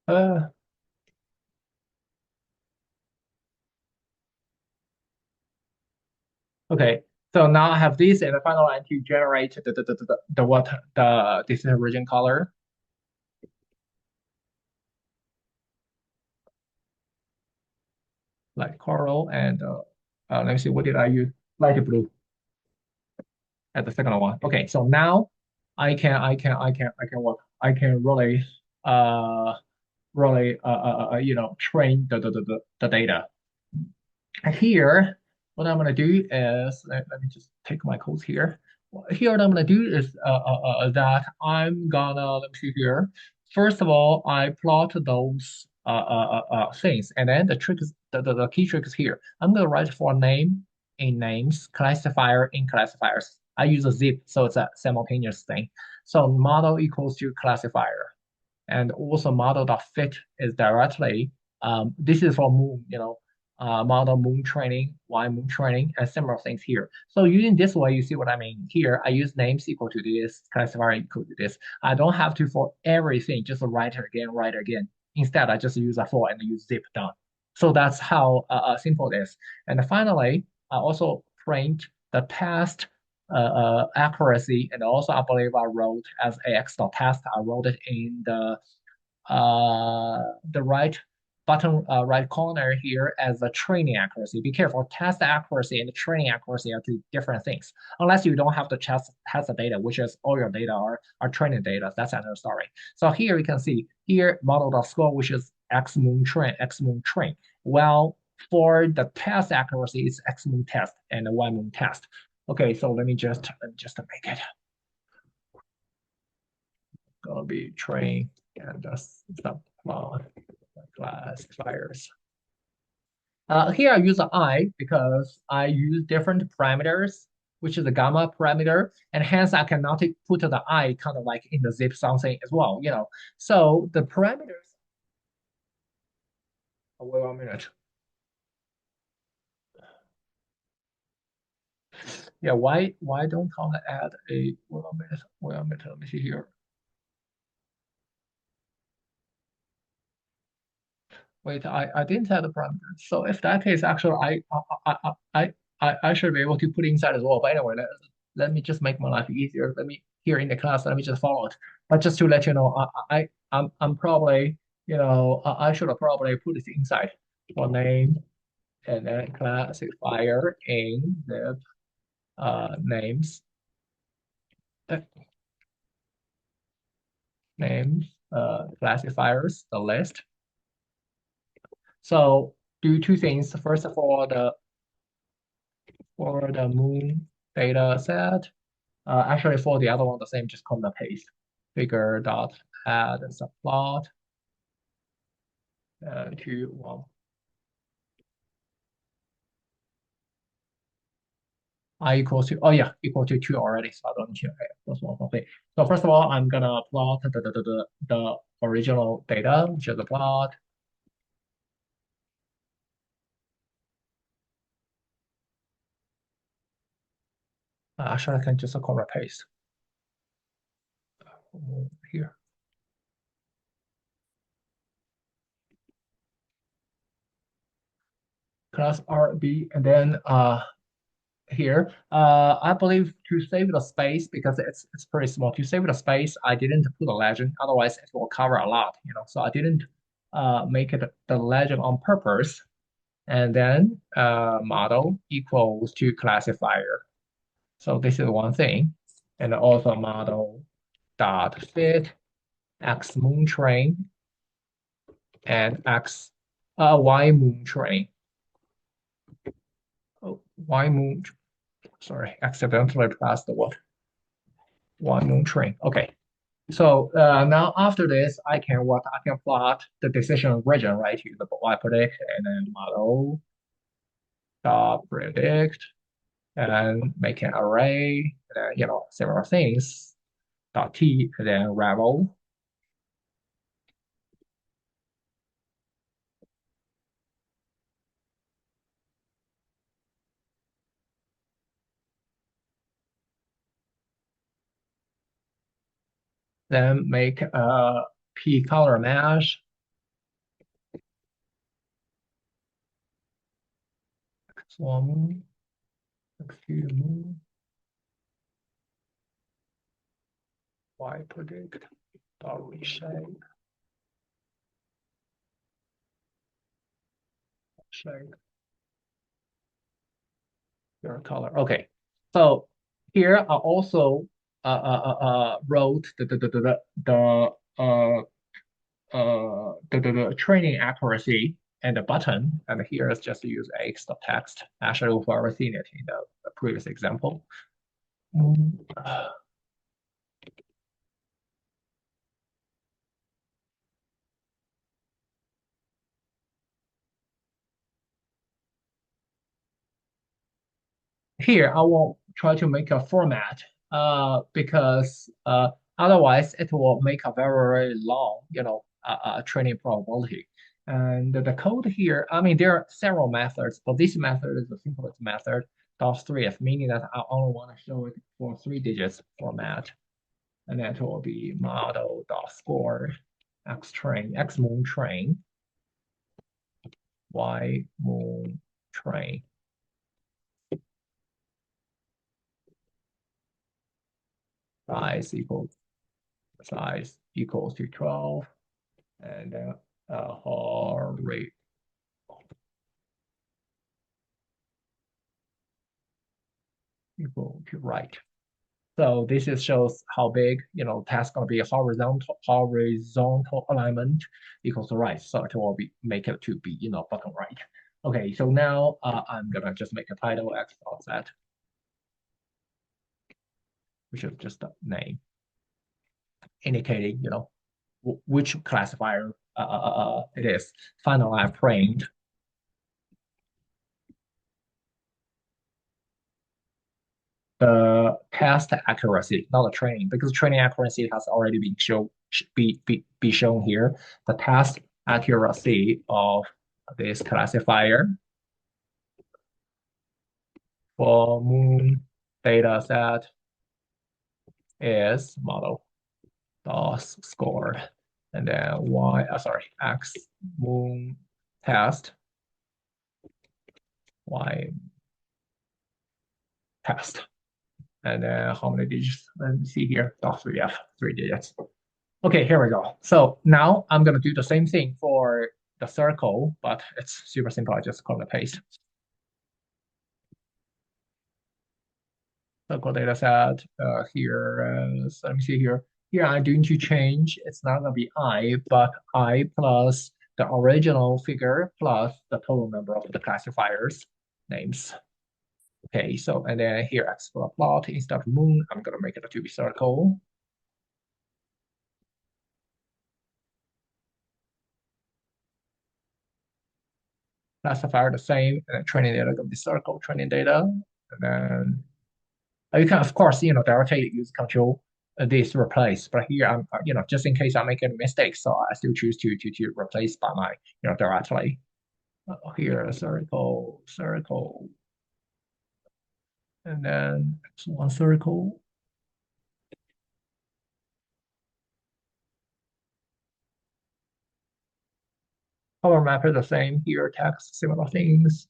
Uh, okay. So now I have this and the final line to generate the what the decision region color, like coral and let me see, what did I use? Light blue at the second one. Okay, so now I can what I can really uh train the data. Here, what I'm gonna do is let me just take my codes here. Here, what I'm gonna do is that I'm gonna let me see here. First of all, I plot those things, and then the trick is the key trick is here. I'm gonna write for name in names, classifier in classifiers. I use a zip, so it's a simultaneous thing. So model equals to classifier, and also model.fit is directly this is for moon, model moon training, Y moon training, and similar things here. So using this way, you see what I mean here. I use names equal to this, classifier equal to this. I don't have to for everything just write it again, write it again. Instead, I just use a for and use zip done. So that's how simple it is. And finally, I also print the test accuracy, and also I believe I wrote as ax.test. I wrote it in the right bottom right corner here as the training accuracy. Be careful, test accuracy and training accuracy are two different things. Unless you don't have to test the data, which is all your data are training data. That's another story. So here you can see here model.score, which is X moon train, X moon train. Well, for the test accuracy, it's X moon test and the Y moon test. Okay, so let me just make it gonna be train and subplot classifiers. Here I use an I because I use different parameters, which is the gamma parameter, and hence I cannot put the I kind of like in the zip something as well. So the parameters. Oh, wait 1 minute. Yeah, why don't I add a wait 1 minute? Wait 1 minute. Let me see here. Wait, I didn't add the parameters. So if that case, actually, I should be able to put inside as well. But anyway, let me just make my life easier. Let me here in the class. Let me just follow it. But just to let you know, I'm probably I should have probably put it inside for name and then classifier in the names uh, names classifiers the list. So do two things. First of all, the moon data set. Actually, for the other one, the same, just copy and paste. Figure dot add subplot to one. I equals to, oh yeah, equal to 2 already, so I don't need to add plus one. Okay. So first of all, I'm gonna plot the original data, which is the plot. Actually, I can just copy and paste here. Class RB, and then here. I believe to save the space because it's pretty small. To save the space, I didn't put a legend. Otherwise, it will cover a lot. So I didn't make it the legend on purpose. And then model equals to classifier. So this is one thing. And also model dot fit x moon train and x y moon train. Oh, y moon. Sorry, accidentally pressed the what? Y moon train. Okay. So now after this, I can plot the decision region right here, the y predict and then model dot predict and make an array, and several things. Dot t and then Ravel. Then make a p color mesh. X1, X2, Y predict, dot reshape, shape, your color. Okay. So here I also wrote the training accuracy and the button, and here is just use X the text. Actually, we've already seen it in the previous example. Mm. Here, I will try to make a format because otherwise it will make a very long, training probability. And the code here, I mean, there are several methods, but this method is the simplest method, DOS3F, meaning that I only want to show it for 3 digits format. And that will be model.score, X train, X moon train, Y moon train. Size equals size equals to 12, and heart rate equal to right. So this is shows how big, task gonna be horizontal alignment equals to right. So it will be make it to be, bottom right. Okay, so now I'm gonna just make a title X offset, which is just a name indicating, which classifier it is. Finally, I framed the test accuracy, not the training, because training accuracy has already been be shown here. The test accuracy of this classifier for moon data set is model DOS score, and then X moon test, Y test. And then how many digits? Let me see here. DOS3F, 3 digits. Okay, here we go. So now I'm gonna do the same thing for the circle, but it's super simple. I just copy and paste. Circle data set here. So let me see here. Here I'm going to change. It's not gonna be I, but I plus the original figure plus the total number of the classifiers names. Okay, so and then here X plot instead of moon, I'm gonna make it to be circle. Classifier the same, and then training data gonna be circle training data, and then you can of course directly use control this replace, but here I'm just in case I make any mistakes, so I still choose to replace by my directly. Here circle, and then one circle. Color map is the same here, text similar things.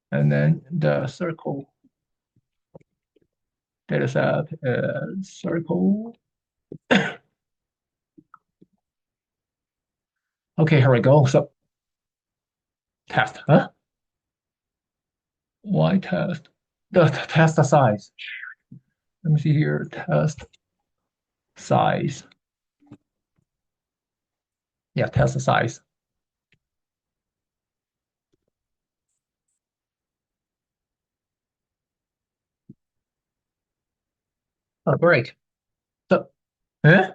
And then the circle data set is circle. Okay, here we go. So test, huh? Why test? The test size. Let me see here, test size. Yeah, test size. Oh, great. So, eh?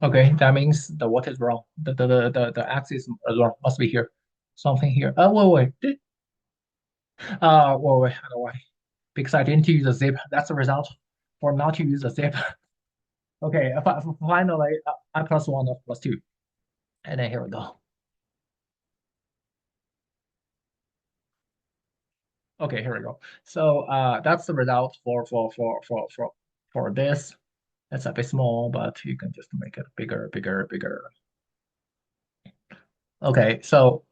Okay, that means the what is wrong? The axis wrong. Must be here. Something here. Oh, wait, wait. Wait, I know why. Because I didn't use a zip. That's the result for not to use a zip. Okay, finally, I plus one of plus two. And then here we go. Okay, here we go. So that's the result for this. It's a bit small, but you can just make it bigger, bigger, bigger. Okay, so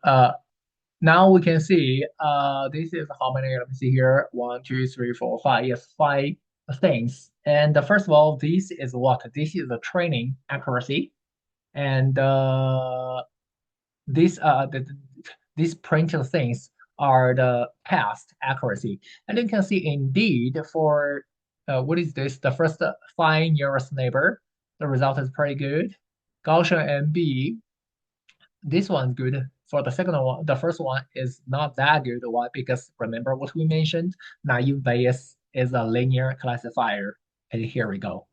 now we can see this is how many, let me see here. One, two, three, four, five. Yes, five things. And first of all, this is what? This is the training accuracy. And this these printed things are the past accuracy. And you can see indeed for what is this? The first find nearest neighbor, the result is pretty good. Gaussian MB, this one's good. For the second one, the first one is not that good. Why? Because remember what we mentioned, naive Bayes is a linear classifier. And here we go.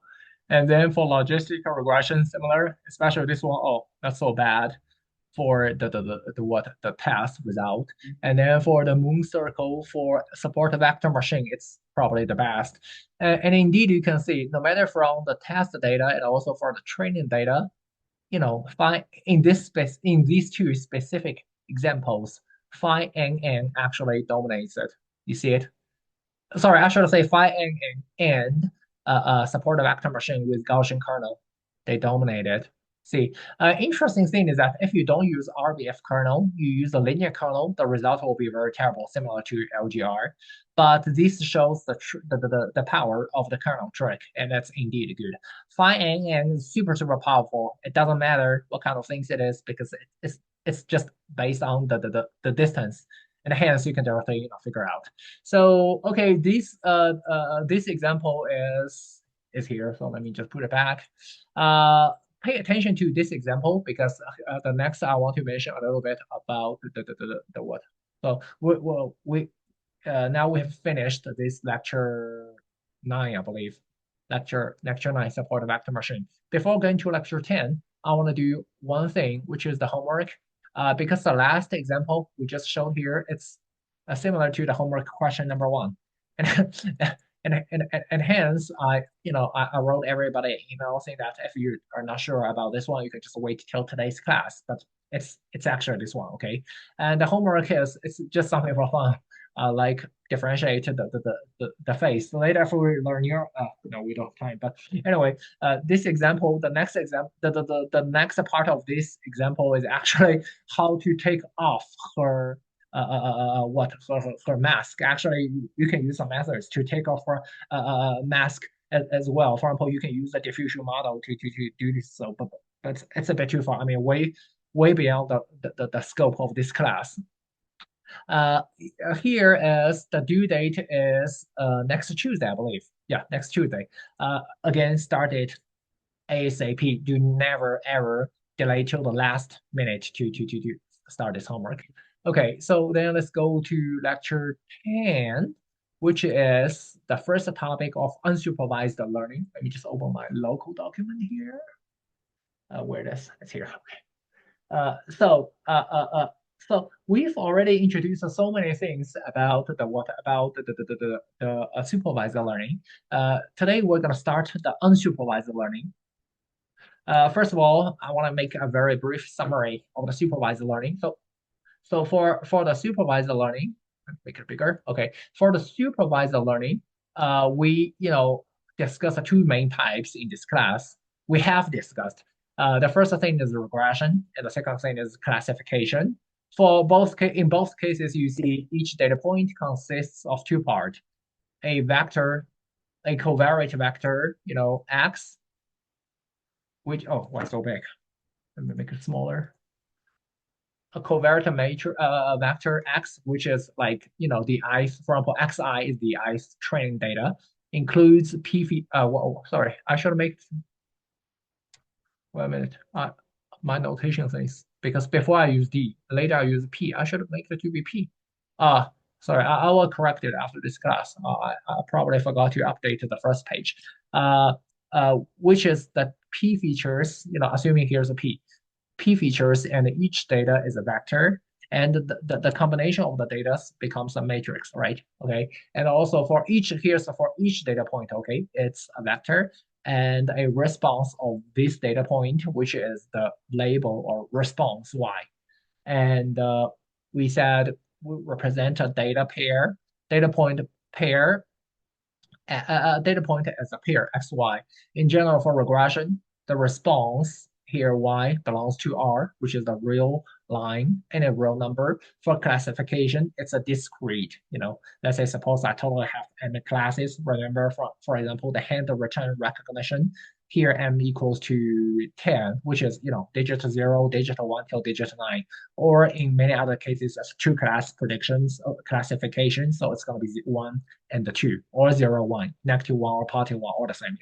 And then for logistical regression, similar, especially this one, oh, not so bad for the test result. And then for the moon circle for support vector machine, it's probably the best. And indeed, you can see no matter from the test data and also for the training data, find in this space in these two specific examples, phi n actually dominates it. You see it? Sorry, I should say phi n and support vector machine with Gaussian kernel. They dominate it. See, interesting thing is that if you don't use RBF kernel, you use a linear kernel, the result will be very terrible, similar to LGR. But this shows the power of the kernel trick, and that's indeed good. Phi n is super, super powerful. It doesn't matter what kind of things it is because it's just based on the distance. And hence you can directly figure out. So okay, this example is here. So let me just put it back. Pay attention to this example because the next I want to mention a little bit about the what. So we now we have finished this lecture 9, I believe. Lecture 9 support vector machine. Before going to lecture 10, I want to do one thing, which is the homework. Because the last example we just showed here, it's similar to the homework question number one. And and hence I wrote everybody an email saying that if you are not sure about this one, you can just wait till today's class. But it's actually this one, okay? And the homework is it's just something for fun, like differentiate the phase. Later, if we learn your, no, we don't have time. But anyway, this example, the next example, the next part of this example is actually how to take off her what her mask. Actually, you can use some methods to take off her mask as well. For example, you can use the diffusion model to do this. So, but it's a bit too far. I mean, way beyond the scope of this class. Uh, Here is the due date is next Tuesday, I believe. Yeah, next Tuesday. Again, start it ASAP. Do never ever delay till the last minute to start this homework. Okay, so then let's go to lecture 10, which is the first topic of unsupervised learning. Let me just open my local document here. Where it is? It's here. Uh, so uh, uh, uh, so we've already introduced so many things about the what about the supervised learning. Today we're gonna start the unsupervised learning. First of all, I want to make a very brief summary of the supervised learning. So for the supervised learning, make it bigger. Okay, for the supervised learning, we discuss the two main types in this class. We have discussed. The first thing is regression, and the second thing is classification. In both cases, you see each data point consists of two parts: a vector, a covariate vector, x, which why so big? Let me make it smaller. A covariate matrix vector x, which is like the ice. For example, xi is the ice training data, includes p. Well, sorry, I should make. Wait a minute. My notation says because before I use d, later I use p. I should make it to be p. Sorry, I will correct it after this class. I probably forgot to update the first page. Uh, which is the P features, assuming here's a P features, and each data is a vector, and the combination of the data becomes a matrix, right? Okay. And also for each data point, okay, it's a vector and a response of this data point, which is the label or response Y. And we said we represent a data point pair data point as a pair xy. In general, for regression, the response here y belongs to R, which is the real line and a real number. For classification, it's a discrete. Let's say suppose I totally have n classes. Remember, for example, the hand return recognition. Here m equals to 10, which is digit 0, digit 1 till digit 9. Or in many other cases, as two class predictions classification. So it's going to be 1 and the 2, or 0, 1, negative 1 or positive 1, all the same.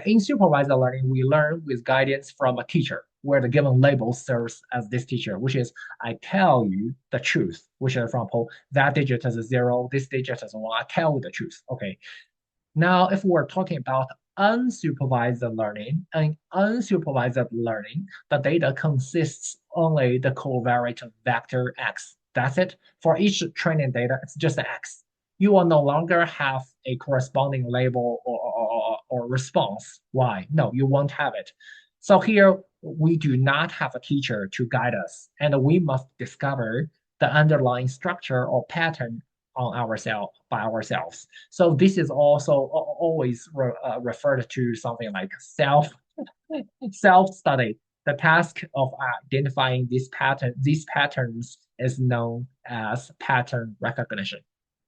In supervised learning, we learn with guidance from a teacher, where the given label serves as this teacher, which is I tell you the truth, which is, for example, that digit is 0, this digit is 1. I tell you the truth. Okay. Now, if we're talking about unsupervised learning, the data consists only the covariate vector x. That's it. For each training data, it's just x. You will no longer have a corresponding label or response. Why? No, you won't have it. So here, we do not have a teacher to guide us, and we must discover the underlying structure or pattern on ourselves by ourselves. So this is also always referred to something like self study. The task of identifying these patterns is known as pattern recognition.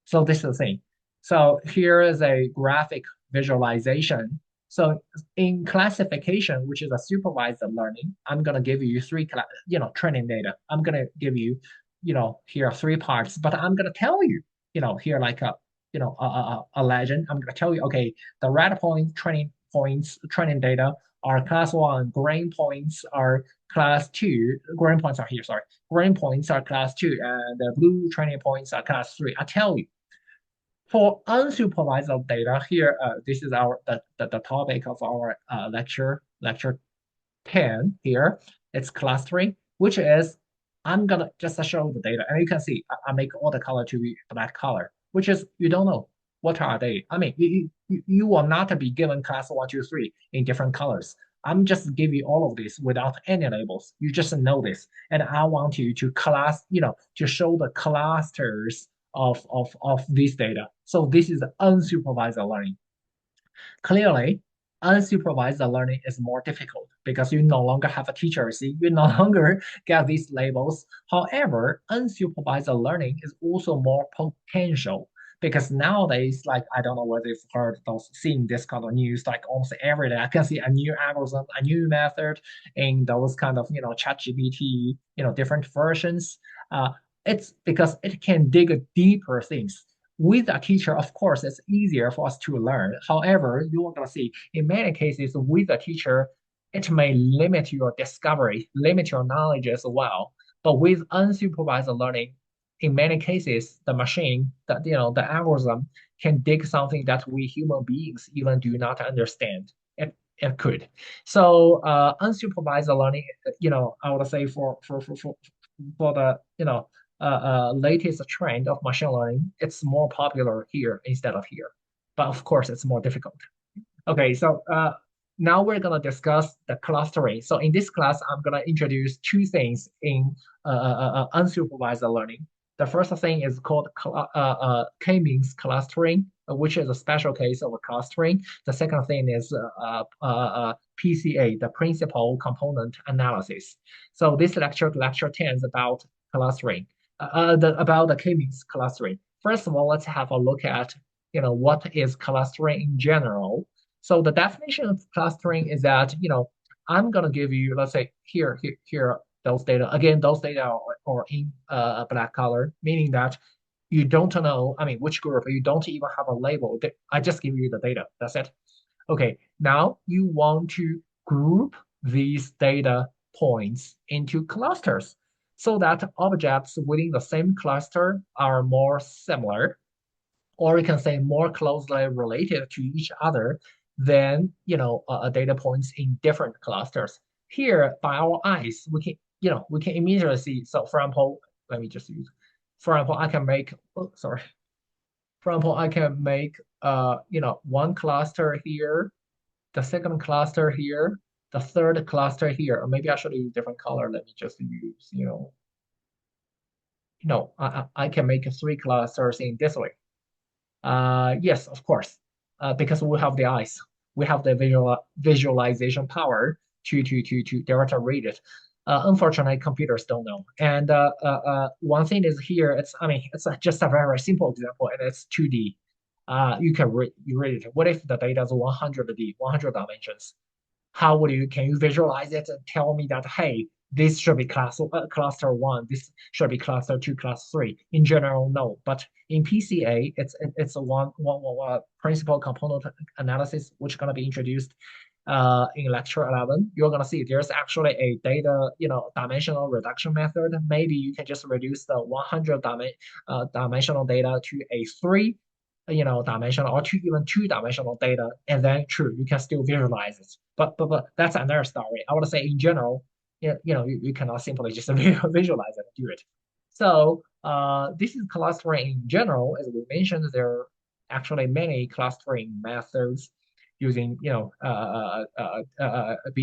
So this is the thing. So here is a graphic visualization. So in classification, which is a supervised learning, I'm gonna give you three, training data. I'm gonna give you, here are three parts, but I'm gonna tell you, here like a legend. I'm gonna tell you, okay, the red point training data are class one, green points are class two, green points are here, sorry. Green points are class two, and the blue training points are class three. I tell you, for unsupervised data here, this is the topic of our lecture 10 here. It's clustering, which is I'm gonna just show the data, and you can see I make all the color to be black color, which is you don't know what are they. I mean, you will not be given class one, two, three in different colors. I'm just give you all of this without any labels. You just know this, and I want you to to show the clusters of this data. So this is unsupervised learning. Clearly, unsupervised learning is more difficult because you no longer have a teacher. See, you no longer get these labels. However, unsupervised learning is also more potential because nowadays, like I don't know whether you've heard those seeing this kind of news, like almost every day, I can see a new algorithm, a new method in those kind of ChatGPT, different versions. Uh, it's because it can dig deeper things with a teacher, of course, it's easier for us to learn. However, you are going to see in many cases with a teacher, it may limit your discovery, limit your knowledge as well. But with unsupervised learning, in many cases, the machine, the algorithm can dig something that we human beings even do not understand. It could. So unsupervised learning, I would say for the latest trend of machine learning, it's more popular here instead of here. But of course, it's more difficult. Okay, so now we're going to discuss the clustering. So in this class, I'm going to introduce two things in unsupervised learning. The first thing is called k-means clustering, which is a special case of a clustering. The second thing is PCA, the principal component analysis. So this lecture 10 is about clustering, about the k-means clustering. First of all, let's have a look at what is clustering in general. So the definition of clustering is that, I'm going to give you, let's say here, those data. Again, those data are in black color, meaning that you don't know, I mean, which group, you don't even have a label. I just give you the data. That's it. Okay, now you want to group these data points into clusters. so that objects within the same cluster are more similar, or we can say more closely related to each other than data points in different clusters. Here, by our eyes, we can immediately see. So, for example, let me just use. For example, I can make. Oh, sorry. For example, I can make one cluster here, the second cluster here, the third cluster here. Or maybe I should use different color. Let me just use I can make three clusters in this way. Yes, of course, because we have the eyes, we have the visualization power to directly read it. Unfortunately, computers don't know. And one thing is here, it's just a very simple example, and it's 2D. You read it. What if the data is 100D, 100 dimensions? How would you can you visualize it and tell me that, hey, this should be cluster one, this should be cluster two, cluster three? In general, no. But in PCA, it's a one principal component analysis which is going to be introduced in lecture 11. You're going to see there's actually a data, dimensional reduction method. Maybe you can just reduce the 100 dimensional data to a three dimensional or even two-dimensional data, and then true, you can still visualize it. But that's another story. I would say in general, you cannot simply just visualize and do it. So this is clustering in general. As we mentioned, there are actually many clustering methods using, be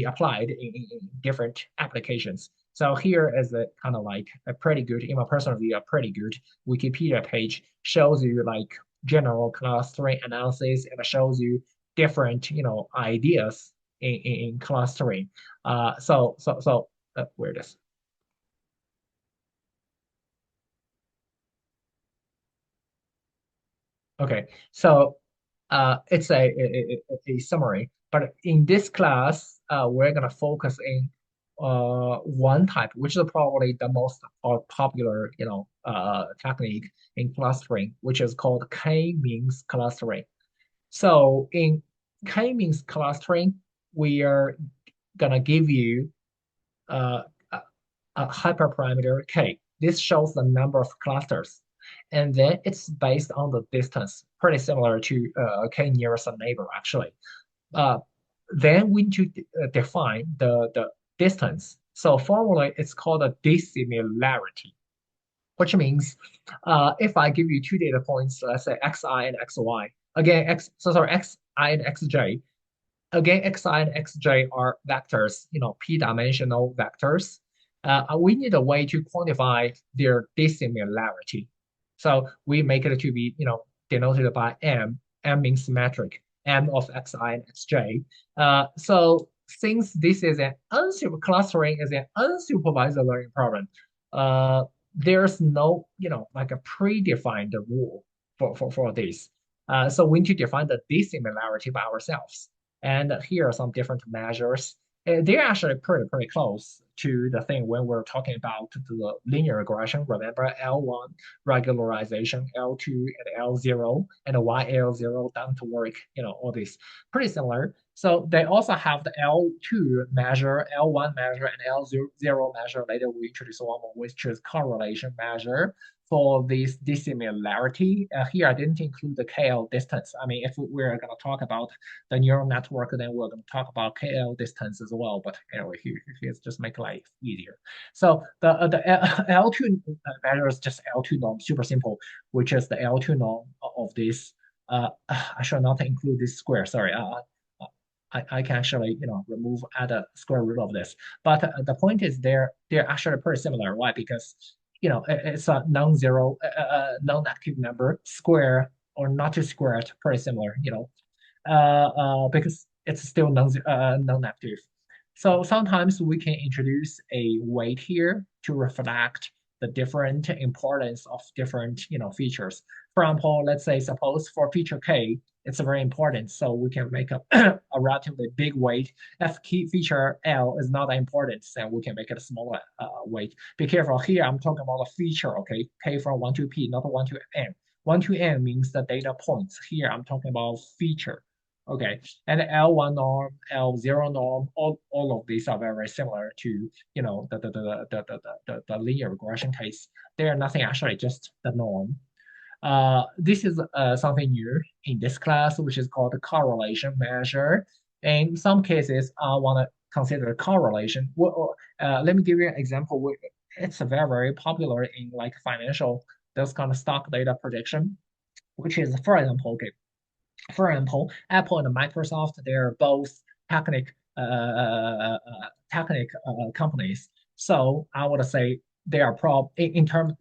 applied in different applications. So here is a kind of like a pretty good, in my personal view, a pretty good Wikipedia page shows you like general clustering analysis and shows you different, ideas in clustering. Where it is. Okay, so it's a summary, but in this class, we're gonna focus in one type, which is probably the most popular, technique in clustering, which is called k-means clustering. So in k-means clustering, we are gonna give you uh, a, a hyperparameter k. This shows the number of clusters, and then it's based on the distance, pretty similar to k nearest a neighbor actually. Uh, then we need to define the distance. So formally, it's called a dissimilarity, which means if I give you two data points, let's say xi and xy, again, xi and xj, again, xi and xj are vectors, p-dimensional vectors. We need a way to quantify their dissimilarity. So we make it to be, denoted by m. M means symmetric, m of xi and xj. So since this is an clustering is an unsupervised learning problem, uh, there's no, like a predefined rule for this. So we need to define the dissimilarity by ourselves. And here are some different measures. They're actually pretty close to the thing when we're talking about the linear regression. Remember L1 regularization, L2 and L0, and YL0 down to work, all this pretty similar. So they also have the L2 measure, L1 measure, and L0 measure. Later we introduce one more, which is correlation measure for this dissimilarity. Here I didn't include the KL distance. I mean, if we're going to talk about the neural network, then we're going to talk about KL distance as well. But anyway, here's just make life easier. So the L2 measure is just L2 norm, super simple, which is the L2 norm of this. I should not include this square. Sorry. I can actually remove add a square root of this. But the point is they're actually pretty similar. Why? Because it's a non-zero, non-negative number, square or not to square it, pretty similar. Because it's still non-negative. So sometimes we can introduce a weight here to reflect the different importance of different features. For example, let's say suppose for feature K, it's very important, so we can make a relatively big weight. If key feature L is not that important, then we can make it a smaller weight. Be careful here. I'm talking about a feature, okay? K from 1 to P, not 1 to N. 1 to N means the data points. Here I'm talking about feature. Okay, and L1 norm, L0 norm, all of these are very similar to, the linear regression case. They are nothing actually, just the norm. This is something new in this class, which is called the correlation measure. In some cases, I want to consider correlation. Let me give you an example. It's very popular in like financial, this kind of stock data prediction, which is, for example, Apple and Microsoft, they're both technic technic companies. So I would say they are in terms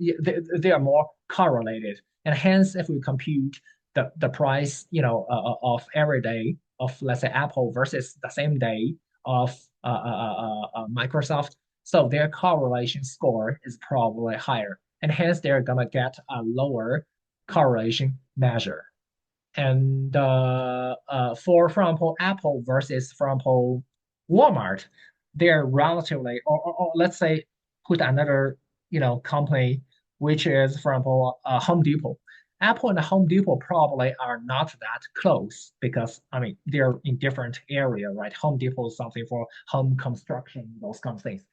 they are more correlated, and hence if we compute the price, of every day of, let's say, Apple versus the same day of Microsoft, so their correlation score is probably higher, and hence they're gonna get a lower correlation measure. And for example, Apple versus, for example, Walmart, they're relatively, or let's say, put another, company, which is, for example, Home Depot. Apple and Home Depot probably are not that close because I mean they're in different area, right? Home Depot is something for home construction, those kind of things.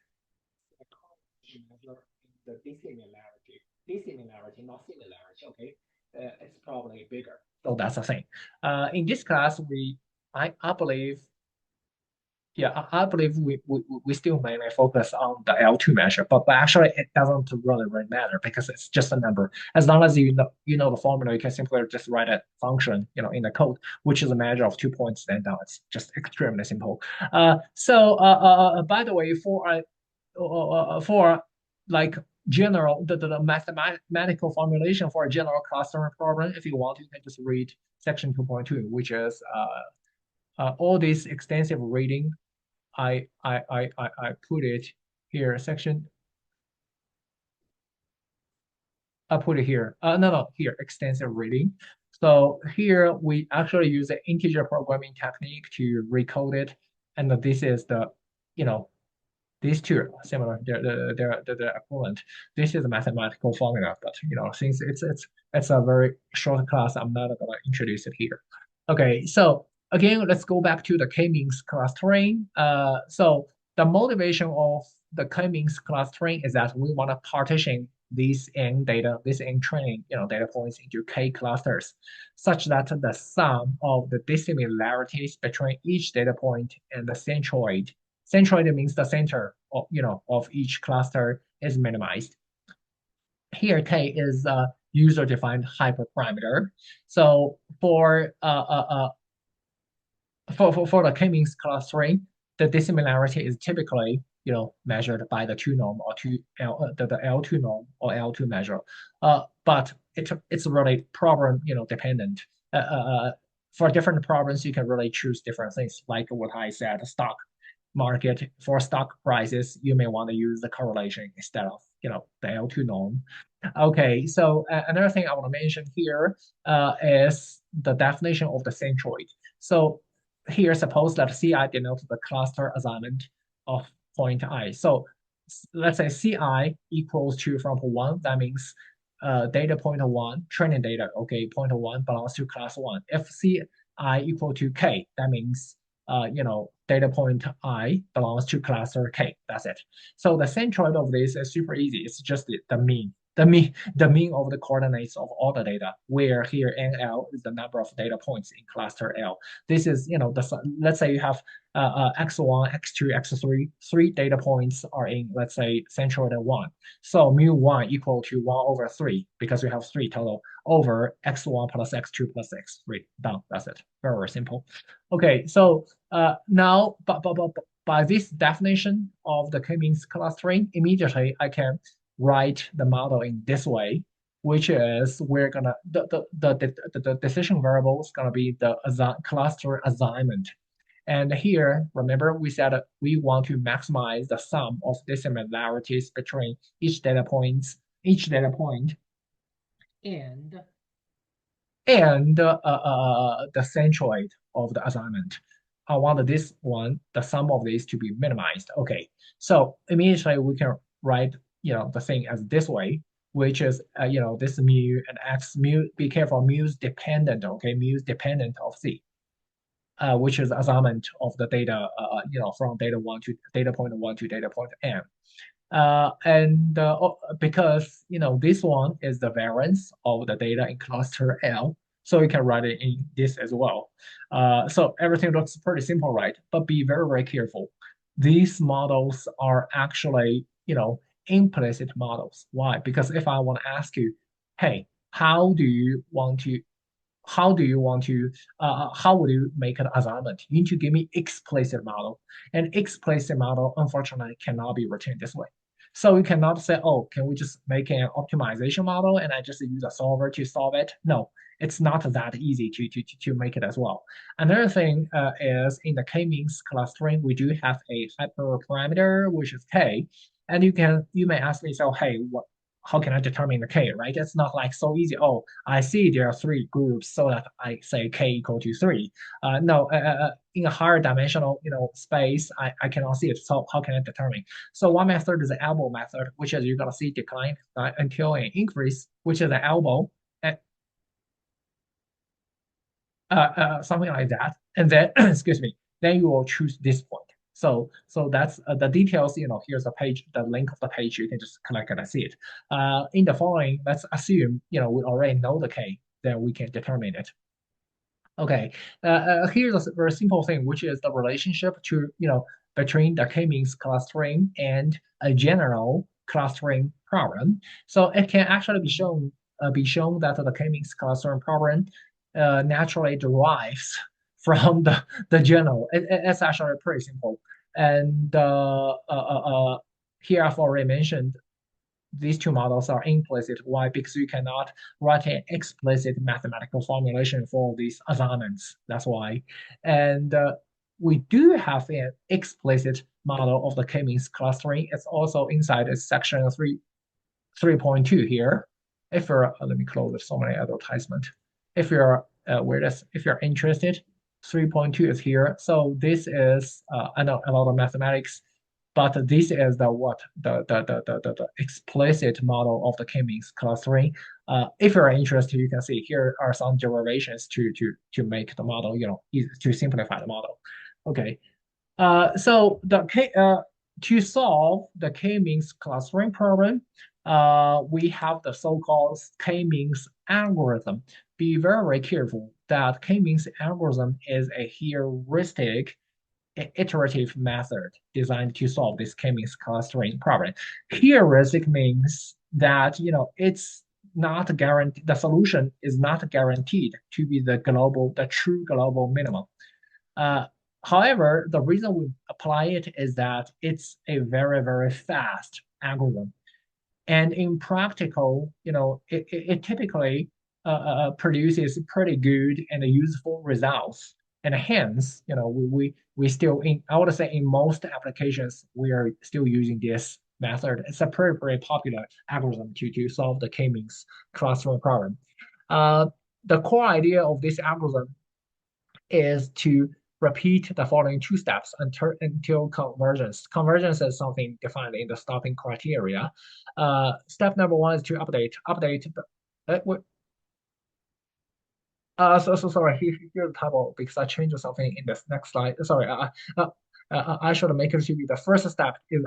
The dissimilarity, not similarity. Okay, it's probably bigger. So that's the thing. In this class, I believe, yeah, I believe we still mainly focus on the L2 measure, but actually it doesn't really matter because it's just a number. As long as you know the formula, you can simply just write a function, in the code, which is a measure of 2 points. Then now it's just extremely simple. By the way, for like general the mathematical formulation for a general clustering problem, if you want, you can just read section 2.2, which is all this extensive reading. I put it here. I put it here. No, here, extensive reading. So here we actually use an integer programming technique to recode it, and this is you know, these two are similar. They're equivalent. This is a mathematical formula, but since it's a very short class, I'm not gonna introduce it here. Okay, so again, let's go back to the k-means clustering. So the motivation of the k-means clustering is that we want to partition this n training, data points into k clusters, such that the sum of the dissimilarities between each data point and the centroid. Centroid means the center of each cluster is minimized. Here, K is a user-defined hyperparameter. So for the k-means clustering, the dissimilarity is typically measured by the 2 norm or the L2 norm or L2 measure. But it's really problem dependent. For different problems, you can really choose different things. Like what I said, stock market, for stock prices, you may want to use the correlation instead of the L2 norm. Okay, so another thing I want to mention here is the definition of the centroid. So here, suppose that Ci denotes the cluster assignment of point I. So let's say Ci equals to, from 1, that means data point 1, training data, okay, point 1 belongs to class 1. If Ci equal to K, that means data point I belongs to cluster K. That's it. So the centroid of this is super easy. It's just the mean. The mean of the coordinates of all the data, where here NL is the number of data points in cluster L. This is, let's say you have x1, x2, x3, three data points are in, let's say, centroid 1. So mu1 equal to 1 over 3, because we have 3 total, over x1 plus x2 plus x3. Done. That's it. Very, very simple. Okay, so now, by this definition of the k-means clustering, immediately I can write the model in this way, which is we're gonna the decision variable is gonna be the cluster assignment. And here, remember, we said we want to maximize the sum of dissimilarities between each data point, and the centroid of the assignment. I want this one, the sum of these, to be minimized. Okay, so immediately we can write the thing as this way, which is this mu and x. Mu, be careful, mu is dependent. Okay, mu is dependent of C. which is assignment of the data, from data point one to data point n. Because this one is the variance of the data in cluster L, so you can write it in this as well. So everything looks pretty simple, right? But be very, very careful. These models are actually, implicit models. Why? Because if I want to ask you, hey, how would you make an assignment? You need to give me explicit model. And explicit model, unfortunately, cannot be written this way. So you cannot say, oh, can we just make an optimization model and I just use a solver to solve it? No, it's not that easy to make it as well. Another thing is in the k-means clustering, we do have a hyperparameter, which is k. And you may ask me, so hey, how can I determine the k, right? It's not like so easy. Oh, I see there are three groups, so that I say k equal to three. No, in a higher dimensional, space, I cannot see it. So how can I determine? So one method is the elbow method, which is you're gonna see decline until an increase, which is the elbow, something like that. And then, excuse me, then you will choose this point. So that's the details. Here's a page, the link of the page. You can just click and see it. In the following, let's assume we already know the k, then we can determine it. Okay, here's a very simple thing, which is the relationship between the k-means clustering and a general clustering problem. So it can actually be shown that the k-means clustering problem naturally derives from the general. It's actually pretty simple. And here I've already mentioned these two models are implicit. Why? Because you cannot write an explicit mathematical formulation for these assignments. That's why. And we do have an explicit model of the k-means clustering. It's also inside section 3.2 here. If you're, let me close it, so many advertisement. If you're if you're interested, 3.2 is here. So this is I know a lot of mathematics, but this is the explicit model of the k-means clustering. If you're interested, you can see here are some derivations to make the model, easy to simplify the model. Okay. So to solve the k-means clustering problem, we have the so-called k-means algorithm. Be very, very careful that k-means algorithm is a heuristic iterative method designed to solve this k-means clustering problem. Heuristic means that it's not guaranteed. The solution is not guaranteed to be the true global minimum. Uh, However, the reason we apply it is that it's a very, very fast algorithm. And in practical, it typically produces pretty good and useful results. And hence, we still I would say in most applications, we are still using this method. It's a pretty, very popular algorithm to solve the k-means clustering problem. Uh, the core idea of this algorithm is to repeat the following two steps until convergence. Convergence is something defined in the stopping criteria. Step number one is to update so sorry. Here's the typo because I changed something in this next slide. Sorry. I should make it to be the first step is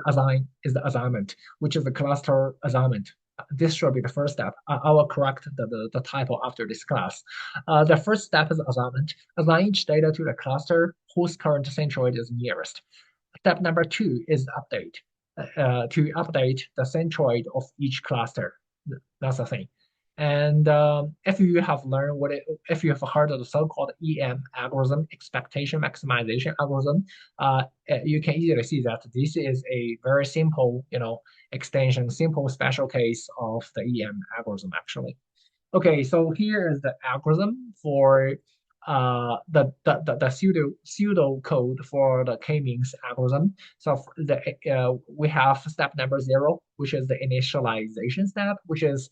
the assignment, which is the cluster assignment. This should be the first step. I will correct the typo after this class. The first step is assignment. Assign each data to the cluster whose current centroid is nearest. Step number two is update. To update the centroid of each cluster. That's the thing. And if you have learned if you have heard of the so-called EM algorithm, expectation maximization algorithm, you can easily see that this is a very simple, extension, simple special case of the EM algorithm actually. Okay, so here is the algorithm for the pseudo code for the k-means algorithm. So we have step number 0, which is the initialization step, which is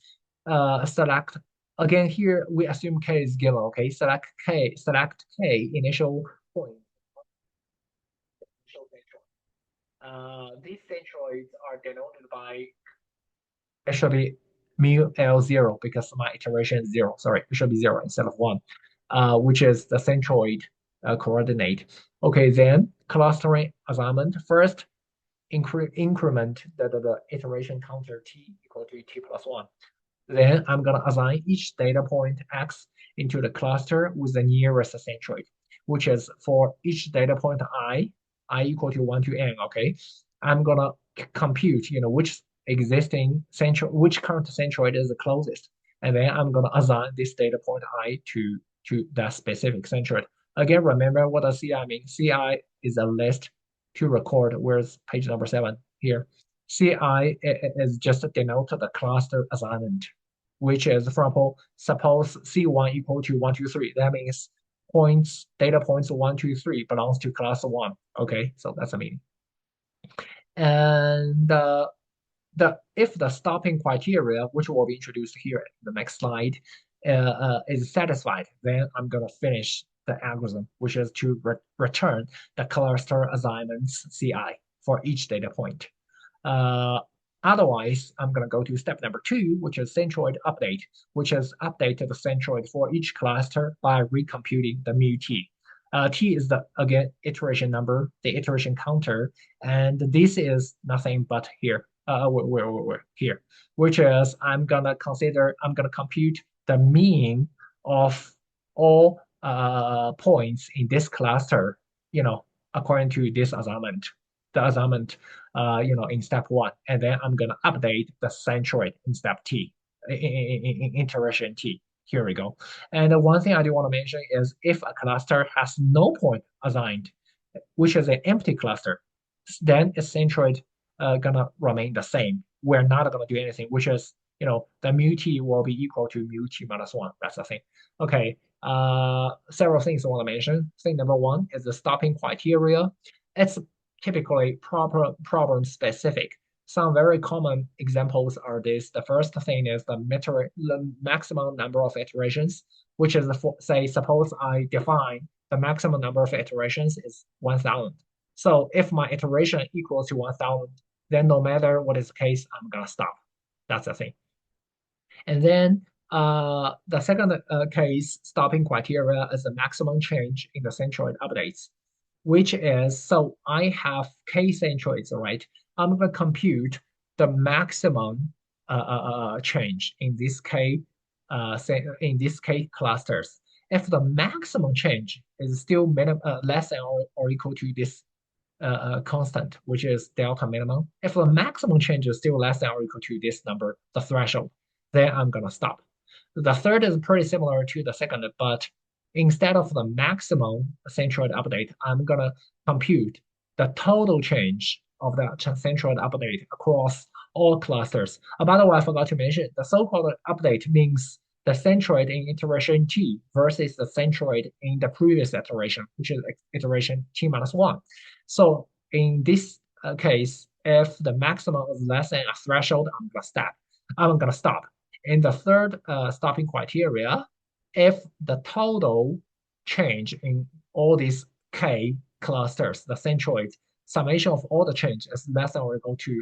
select. Again, here we assume k is given. Okay, select k initial point. These centroids are denoted by, it should be mu L0 because my iteration is 0. Sorry, it should be 0 instead of 1, which is the centroid. coordinate. Okay, then clustering assignment. First, increment the iteration counter t equal to t plus 1. Then I'm going to assign each data point x into the cluster with the nearest centroid, which is for each data point I equal to 1 to n, okay? I'm going to compute, which existing centroid, which current centroid is the closest. And then I'm going to assign this data point I to that specific centroid. Again, remember what a CI means. CI is a list to record, where's page number 7 here. CI is just denote the cluster assignment, which is, for example, suppose C1 equal to 1, 2, 3. That means data points 1, 2, 3 belongs to class 1. Okay, so that's a meaning. And if the stopping criteria, which will be introduced here in the next slide, is satisfied, then I'm going to finish the algorithm, which is to return the cluster assignments CI for each data point. Otherwise, I'm going to go to step number 2, which is centroid update, which is update the centroid for each cluster by recomputing the mu t. T is the, again, iteration number, the iteration counter, and this is nothing but here, here, which is I'm gonna compute the mean of all points in this cluster, according to this assignment, the assignment, in step 1, and then I'm gonna update the centroid in step T, in iteration T. Here we go. And the one thing I do want to mention is if a cluster has no point assigned, which is an empty cluster, then its centroid gonna remain the same. We're not gonna do anything, which is, the mu t will be equal to mu t minus 1. That's the thing. Okay, several things I want to mention. Thing number 1 is the stopping criteria. It's typically problem specific. Some very common examples are this. The first thing is the maximum number of iterations, which is, say, suppose I define the maximum number of iterations is 1,000. So if my iteration equals to 1,000, then no matter what is the case, I'm going to stop. That's the thing. And then the second case stopping criteria is the maximum change in the centroid updates, which is, so I have k centroids, right? I'm going to compute the maximum change in this k clusters. If the maximum change is still less than or equal to this constant, which is delta minimum, if the maximum change is still less than or equal to this number, the threshold, then I'm going to stop. The third is pretty similar to the second, but instead of the maximum centroid update, I'm going to compute the total change of the centroid update across all clusters. By the way, I forgot to mention, the so-called update means the centroid in iteration t versus the centroid in the previous iteration, which is iteration t minus 1. So in this case, if the maximum is less than a threshold, I'm going to stop. In the third stopping criteria, if the total change in all these k clusters, the centroids, summation of all the change is less than or equal to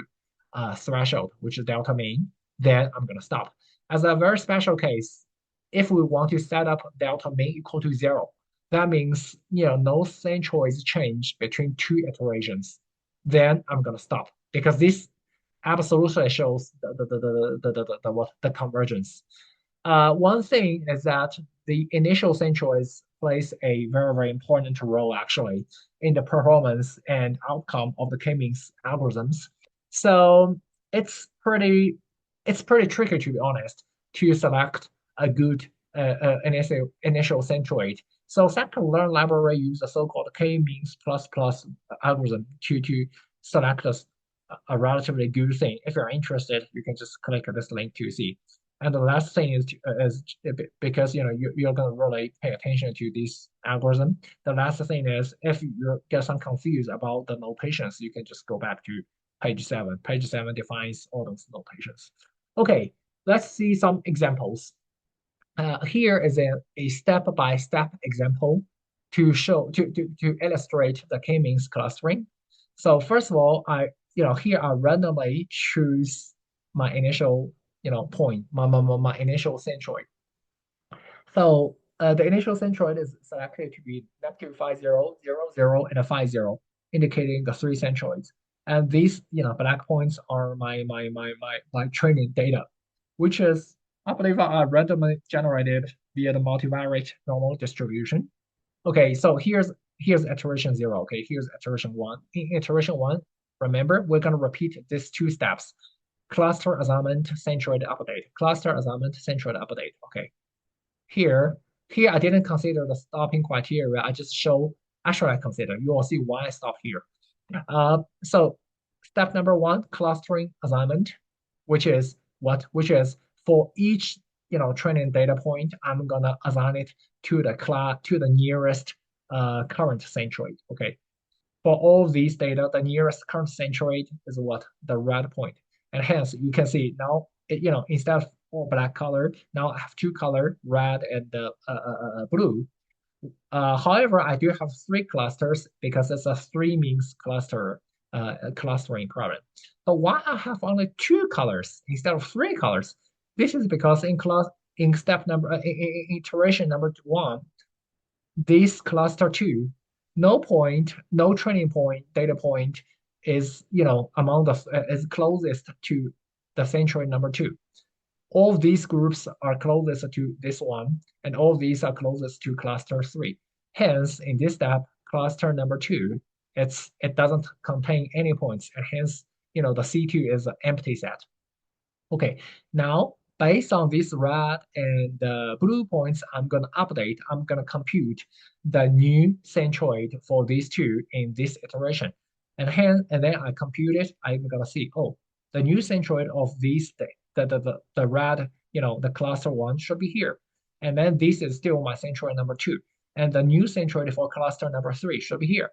threshold, which is delta mean, then I'm going to stop. As a very special case, if we want to set up delta mean equal to 0, that means no centroids change between 2 iterations, then I'm going to stop, because this absolutely shows the convergence. One thing is that the initial centroids plays a very, very important role actually in the performance and outcome of the k-means algorithms. So it's pretty tricky, to be honest, to select a good initial centroid. So scikit-learn library use the so-called k-means plus plus algorithm to select a relatively good thing. If you're interested, you can just click this link to see. And the last thing is because you're going to really pay attention to this algorithm. The last thing is if you get some confused about the notations, you can just go back to page 7. Page 7 defines all those notations. Okay, let's see some examples. Here is a step-by-step example to illustrate the k-means clustering. So first of all, here I randomly choose my initial point, my initial centroid. So The initial centroid is selected to be negative 5, 0, 0, 0, and a 5, 0, indicating the three centroids. And these, black points are my training data, which is, I believe, are randomly generated via the multivariate normal distribution. Okay, so here's iteration zero. Okay, here's iteration one. In iteration one, remember, we're gonna repeat these two steps: cluster assignment, centroid update, cluster assignment, centroid update. Okay, here, here I didn't consider the stopping criteria. I just show, actually I consider. You will see why I stop here. So step number one, clustering assignment, which is what? Which is for each training data point, I'm gonna assign it to the class to the nearest current centroid. Okay. For all these data, the nearest current centroid is what? The red point. And hence you can see now, instead of all black color, now I have two color, red and blue. However, I do have three clusters because it's a three means clustering problem. But why I have only two colors instead of three colors? This is because in step number in iteration number one, this cluster two, no training point, data point is among the is closest to the centroid number two. All these groups are closest to this one, and all these are closest to cluster three. Hence, in this step, cluster number two, it doesn't contain any points, and hence, the C2 is an empty set. Okay, now based on these red and blue points, I'm gonna compute the new centroid for these two in this iteration. And then I compute it, I'm gonna see, oh, the new centroid of these, the red, the cluster one should be here. And then this is still my centroid number two. And the new centroid for cluster number three should be here.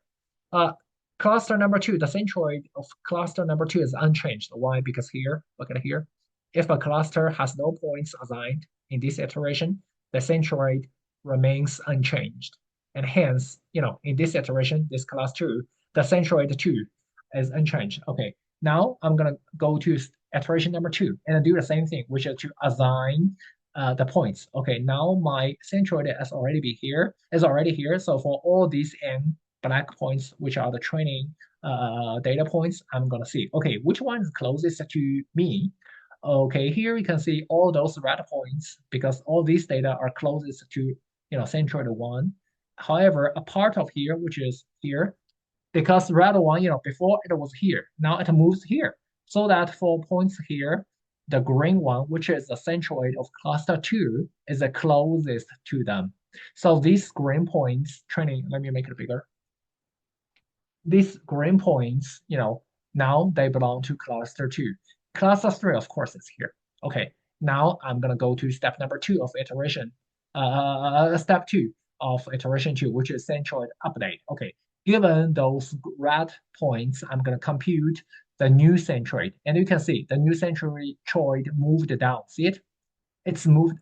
Uh, Cluster number two, the centroid of cluster number two is unchanged. Why? Because here, look at here. If a cluster has no points assigned in this iteration, the centroid remains unchanged. And hence, in this iteration, this class two, the centroid two is unchanged. Okay, now I'm gonna go to iteration number two and do the same thing, which is to assign the points. Okay, now my centroid is already here. So for all these n black points, which are the training data points, I'm gonna see, okay, which one is closest to me? Okay, here you can see all those red points because all these data are closest to centroid one. However, a part of here, which is here, because red one, before it was here, now it moves here. So that for points here, the green one, which is the centroid of cluster two, is the closest to them. So these green points, training, let me make it bigger. These green points, now they belong to cluster two. Cluster three, of course, is here. Okay, now I'm gonna go to step number two of iteration. Step two of iteration two, which is centroid update. Okay, given those red points, I'm gonna compute the new centroid, and you can see the new centroid moved down. See it? It's moved.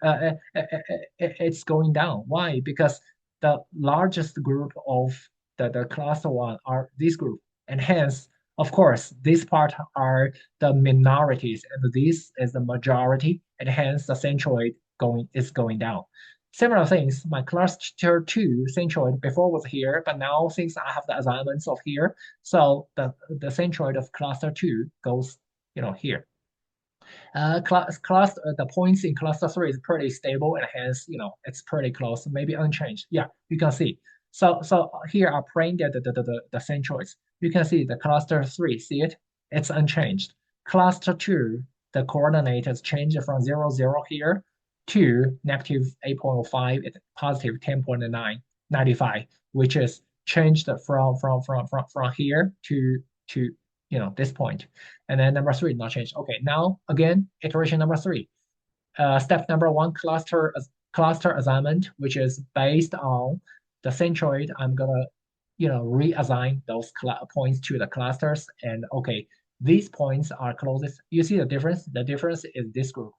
It's going down. Why? Because the largest group of the cluster one are this group, and hence, of course, this part are the minorities, and this is the majority, and hence the centroid is going down. Similar things, my cluster two centroid before was here, but now since I have the assignments of here, so the centroid of cluster two goes, here. The points in cluster three is pretty stable and hence, it's pretty close, maybe unchanged. Yeah, you can see. So here are printed the centroids. You can see the cluster three, see it? It's unchanged. Cluster two, the coordinates change from 0, 0 here to negative 8.05, it's positive 10.995, which is changed from here to this point. And then number three, not changed. Okay, now again, iteration number three. Step number one, cluster assignment, which is based on the centroid. I'm gonna, reassign those points to the clusters. And okay, these points are closest. You see the difference? The difference is this group.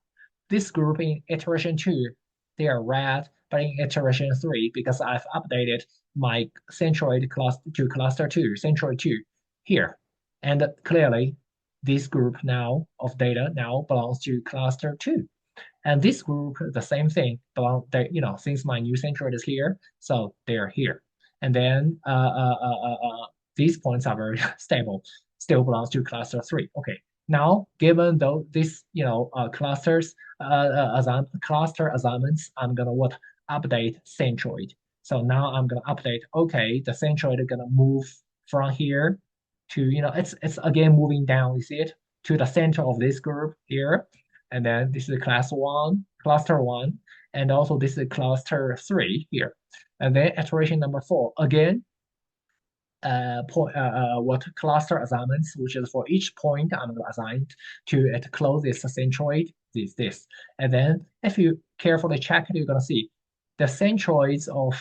This group in iteration two, they are red, but in iteration three, because I've updated my centroid cluster to cluster two, centroid two here. And clearly, this group now of data now belongs to cluster two. And this group, the same thing, belong they, since my new centroid is here, so they're here. And then these points are very stable, still belongs to cluster three. Okay. Now, given though this, cluster assignments, I'm gonna what update centroid. So now I'm gonna update. Okay, the centroid is gonna move from here to, it's again moving down. You see it to the center of this group here, and then this is cluster one, and also this is cluster three here. And then iteration number four, again, what cluster assignments, which is for each point I'm going to assign to its closest centroid, this. And then if you carefully check it, you're going to see the centroids of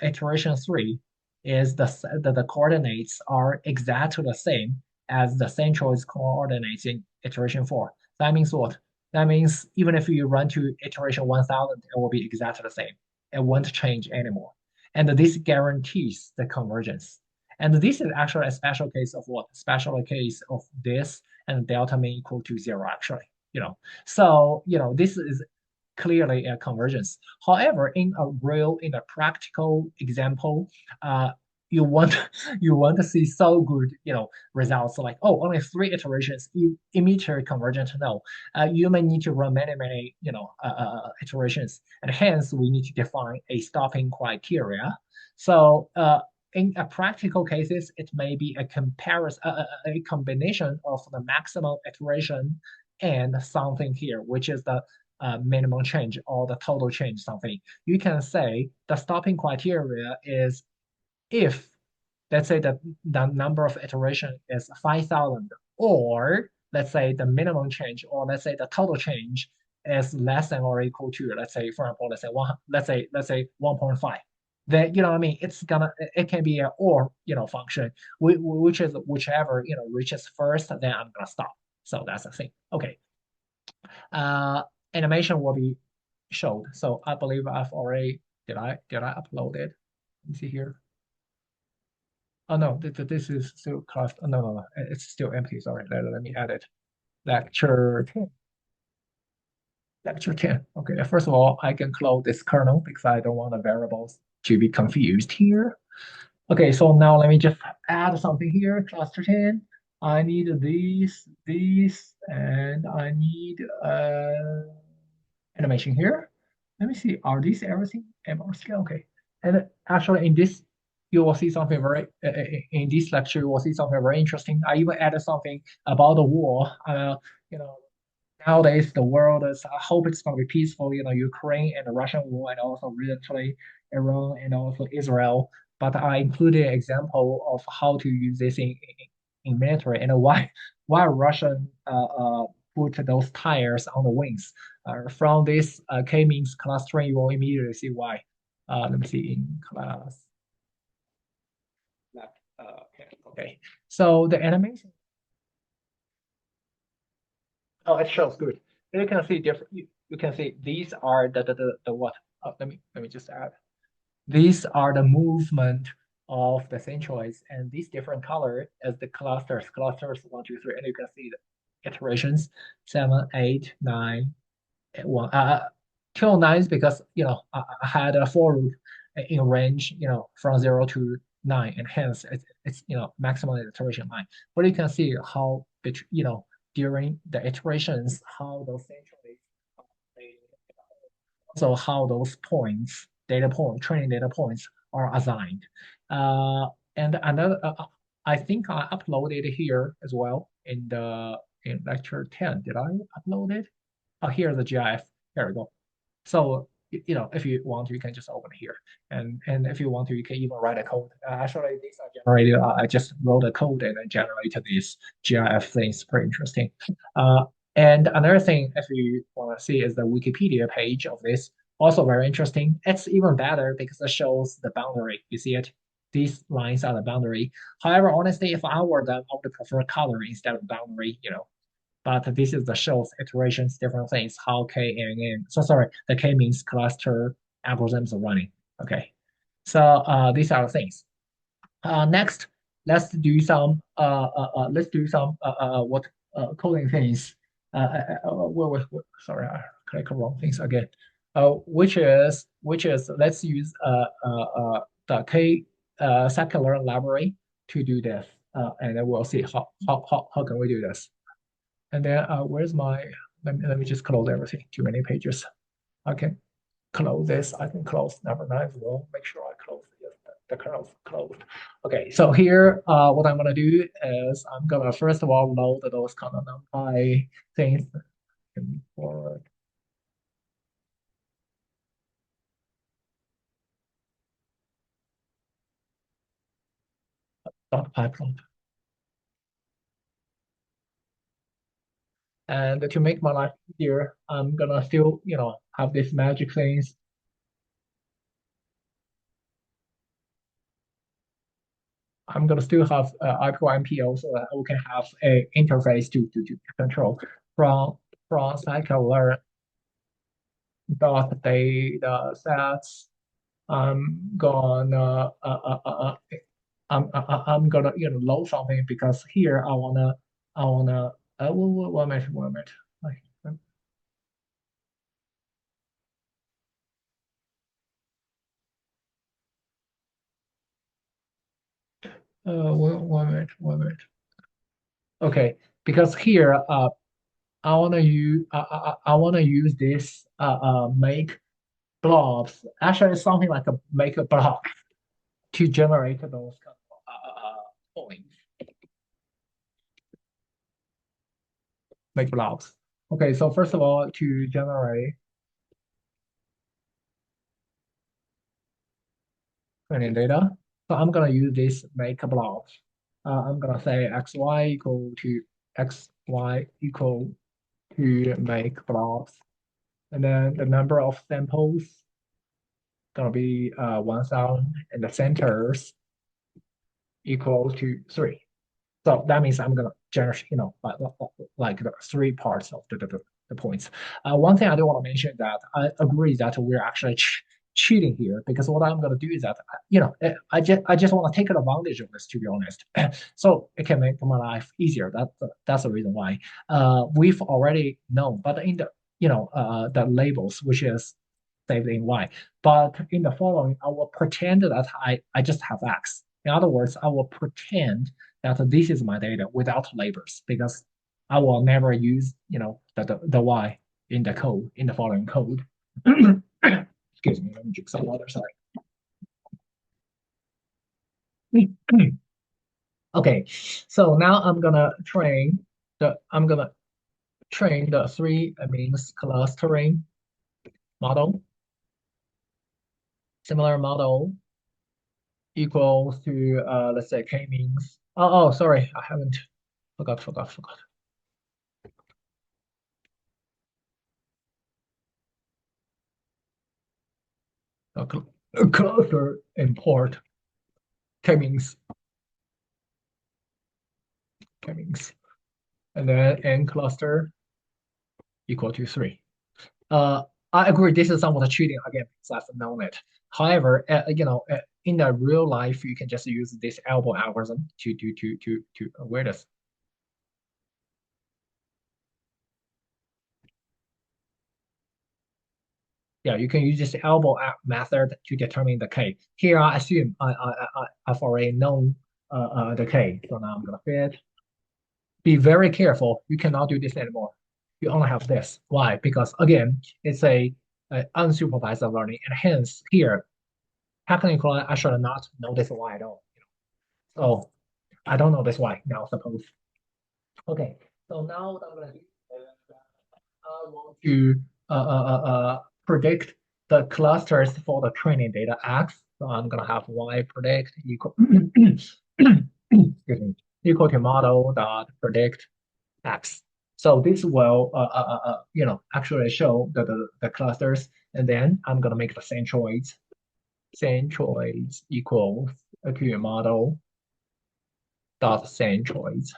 iteration three is the coordinates are exactly the same as the centroids coordinates in iteration four. That means what? That means even if you run to iteration 1000, it will be exactly the same. It won't change anymore. And this guarantees the convergence. And this is actually a special case of what? Special case of this and delta mean equal to zero, actually. So this is clearly a convergence. However, in a practical example, you want you want to see so good, results like, oh, only three iterations immediately convergent. No, you may need to run many, iterations, and hence we need to define a stopping criteria. So, in a practical cases, it may be a comparison, a combination of the maximum iteration and something here, which is the minimum change or the total change something. You can say the stopping criteria is if, let's say that the number of iteration is 5,000, or let's say the minimum change, or let's say the total change is less than or equal to, let's say, for example, let's say 1.5. Then what I mean, it can be an or function, which is whichever reaches first, then I'm gonna stop. So that's the thing. Okay. Uh, Animation will be showed. So I believe I've already did I upload it? Let me see here. Oh no, this is still class. Oh, no, it's still empty. Sorry, let me add it. Lecture 10. Lecture 10. Okay, first of all, I can close this kernel because I don't want the variables to be confused here. Okay, so now let me just add something here. Cluster 10. I need these, and I need animation here. Let me see, are these everything? MR scale, okay. And actually in this, you will see something in this lecture, you will see something very interesting. I even added something about the war. You know, Nowadays the world is, I hope it's going to be peaceful, Ukraine and the Russian war, and also recently Iran and also Israel. But I included an example of how to use this in military, and why Russian put those tires on the wings. From this k-means clustering, you will immediately see why. Let me see in class. Okay. So the animation. Oh, it shows good. You can see different. You can see these are the what? Let me just add. These are the movement of the centroids, and these different color as the clusters. Clusters one, two, three, and you can see the iterations 7, 8, 9, 1. Till 9 is because I had a for loop in range from 0 to 9, and hence it's maximum iteration 9. But you can see how during the iterations how those centroids so how those training data points are assigned. And another, I think I uploaded here as well in lecture 10. Did I upload it? Oh, here's the GIF. Here we go. So if you want, you can just open it here, and if you want to, you can even write a code. Actually, these are generated. I just wrote a code and then generated these GIF things. Pretty interesting. And another thing, if you want to see, is the Wikipedia page of this. Also very interesting. It's even better because it shows the boundary. You see it? These lines are the boundary. However, honestly, if I were them, I would prefer color instead of boundary. But this is the shows iterations, different things, how K and N. So sorry, the K means cluster algorithms are running. Okay. So these are the things. Next, let's do some what coding things. sorry, I click wrong things again. Which is let's use the K scikit-learn library to do this, and then we'll see how can we do this. And then where's my let me just close everything. Too many pages. I can close this. I can close number nine as well. Make sure I close the closed. Okay, so here, what I'm gonna do is I'm gonna first of all load those kind of NumPy things for .pyplot. And to make my life easier, I'm gonna still, have these magic things. I'm gonna still have IPO so that we can have a interface to control from scikit-learn dot data sets. I'm gonna I'm gonna load something because here I wanna one minute, one minute. Like, one minute, one minute. Okay, because here I wanna use this make blobs. Actually, it's something like a make a blob to generate those kind of points. Make blobs. Okay, so first of all, to generate training data, so I'm gonna use this make blobs. I'm gonna say xy equal to xy equal to make blobs, and then the number of samples gonna be 1,000, and the centers equal to 3. So that means I'm gonna generate, like the three parts of the points. One thing I do want to mention that I agree that we're actually cheating here because what I'm gonna do is that I just want to take advantage of this to be honest, so it can make my life easier. That's the reason why. We've already known, but in the the labels which is saved in Y, but in the following I will pretend that I just have X. In other words, I will pretend that this is my data without labels because I will never use, the Y in the code, in the following code. Excuse me, let me drink some water, sorry. Okay, so now I'm gonna train the three means clustering model, similar model equals to let's say k-means. Sorry, I haven't forgot. A cluster import k-means, k-means, and then n cluster equal to 3. Uh, I agree this is somewhat cheating again because I've known it. However, in the real life, you can just use this elbow algorithm to avoid this. Yeah, you can use this elbow method to determine the k. Here, I assume I've already known the k, so now I'm gonna fit. Be very careful. You cannot do this anymore. You only have this. Why? Because again, it's a unsupervised learning, and hence here, technically, I should not know this y at all. So I don't know this y now. Suppose. Okay. So now what I'm gonna do is I want to predict the clusters for the training data X. So I'm gonna have y predict equal excuse me, equal to model dot predict X. So this will actually show the clusters, and then I'm gonna make the centroids. Centroids equals to model dot centroids.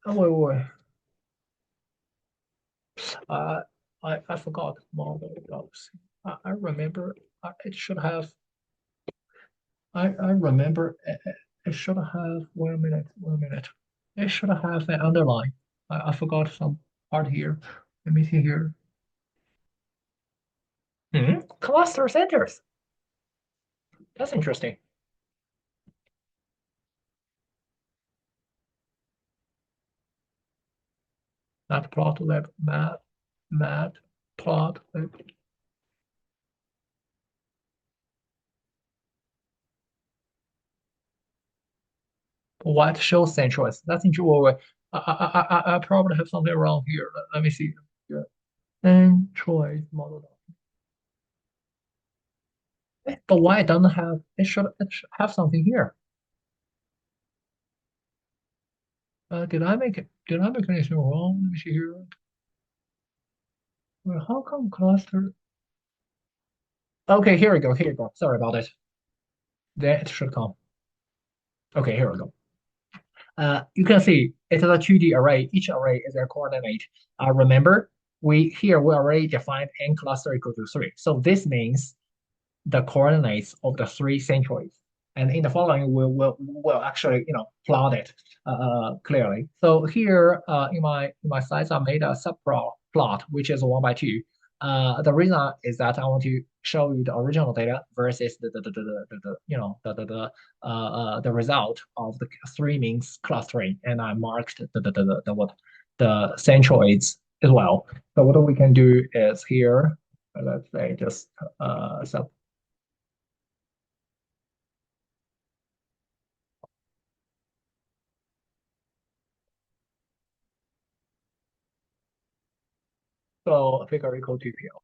Wait. Uh, I forgot model docs. I remember it should have. I remember it should have. 1 minute. 1 minute. It should have an underline. I forgot some part here. Let me see here. Cluster centers. That's interesting. Matplotlib, matplotlib. What shows centroids? That's interesting. Wait, wait. I probably have something wrong here. Let me see. Yeah. Centroid model. But why it doesn't have? It should have something here. Did I make it? Did I make anything wrong? Let me see here. Well, how come cluster? Okay, here we go. Here we go. Sorry about it. There it should come. Okay, here we go. You can see it's a 2D array. Each array is a coordinate. Remember, we already defined n cluster equal to 3. So this means the coordinates of the three centroids. And in the following, we'll actually plot it clearly. So here in my slides, I made a subplot plot which is 1 by 2. The reason is that I want to show you the original data versus the result of the three means clustering, and I marked the centroids as well. So what we can do is here, let's say just sub. So figure equal to PL.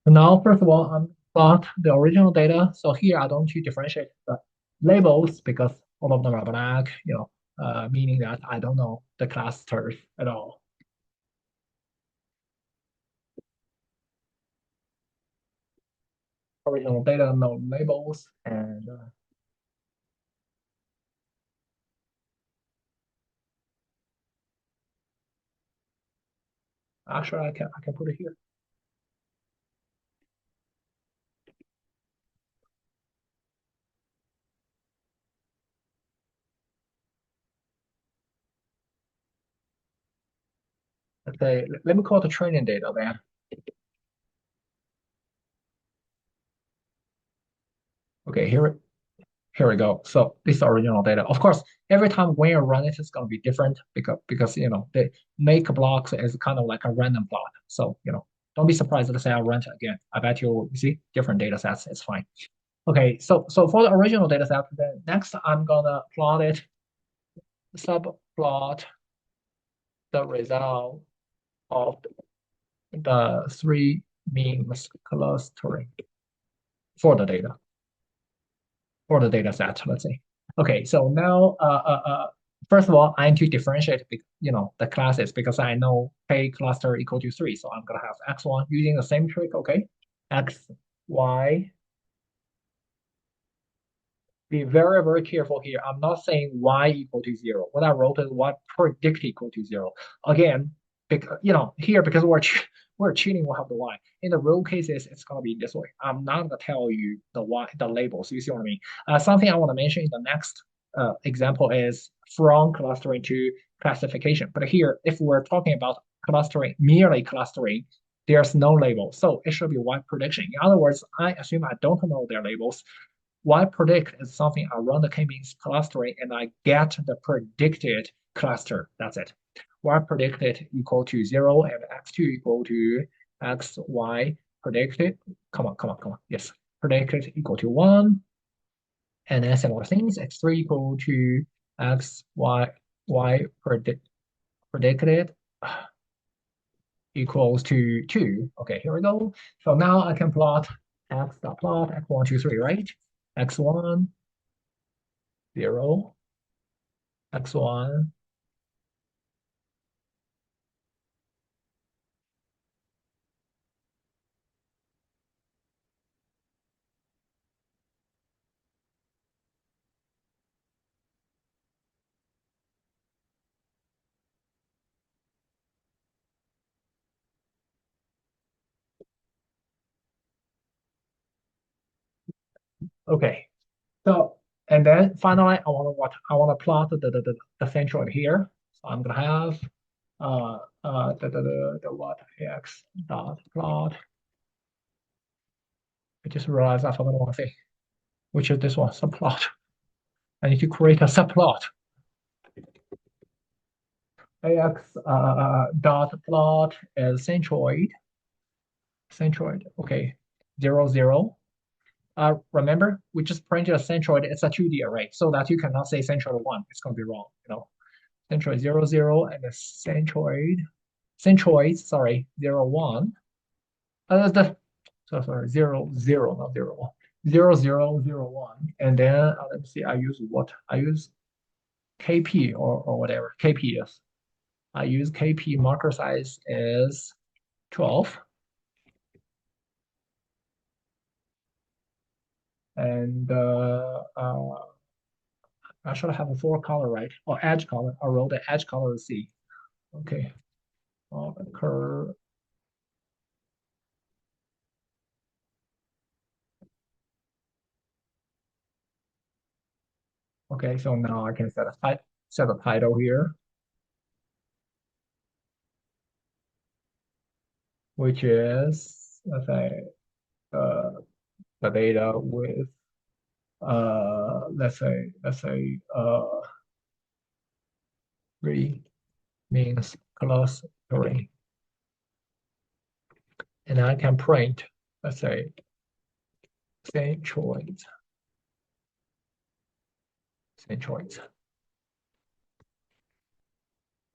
Now, first of all, I'm plot the original data. So here I don't need to differentiate the labels because all of them are black, meaning that I don't know the clusters at all. Original data, no labels, and actually I can put it here. Let's say let me call the training data then. Okay, here we go. So this is original data. Of course, every time when you run it, it's going to be different because the make blocks is kind of like a random plot. So don't be surprised to say I run it again. I bet you see different data sets. It's fine. Okay, so for the original data set, then next I'm gonna plot it, subplot the result of the three means clustering for the data. For the data set, let's say. Okay, so now, first of all, I need to differentiate, the classes because I know k cluster equal to 3. So I'm going to have x1 using the same trick, okay? X, y. Be very, very careful here. I'm not saying y equal to 0. What I wrote is what predict equal to 0. Again, because, here, because we're cheating, we'll have the y. In the real cases, it's gonna be this way. I'm not gonna tell you the labels. You see what I mean? Something I want to mention in the next example is from clustering to classification. But here, if we're talking about clustering, merely clustering, there's no label. So it should be y prediction. In other words, I assume I don't know their labels. Y predict is something I run the k-means clustering and I get the predicted cluster. That's it. Y predicted equal to 0 and x2 equal to xy predicted. Come on, come on, come on. Yes. Predicted equal to 1. And then similar things. X3 equal to y predicted equals to 2. Okay, here we go. So now I can plot x dot plot x1, 2, 3, right? X1, 0, x1. Okay. So, and then finally, I want to what? I want to plot the centroid here. So I'm gonna have the what x dot plot. I just realized I forgot one thing, which is this one subplot. I need to create a subplot. Ax dot plot is centroid. Okay, 0, 0. Remember, we just printed a centroid. It's a 2D array, so that you cannot say centroid one. It's going to be wrong. Centroid 0, 0, and the centroids. Sorry, 0, 1. Sorry, 0, 0, not 0, 1. 0, 0, 0, 1. And then let me see. I use what? I use KP or whatever. KP is. I use KP marker size is 12. And I should have a four color, right? Or edge color. I wrote the edge color is C. Okay. Curve. Okay, so now I can set a title here, which is let's say uh, the data with let's say three means clustering, and I can print let's say centroids, centroids.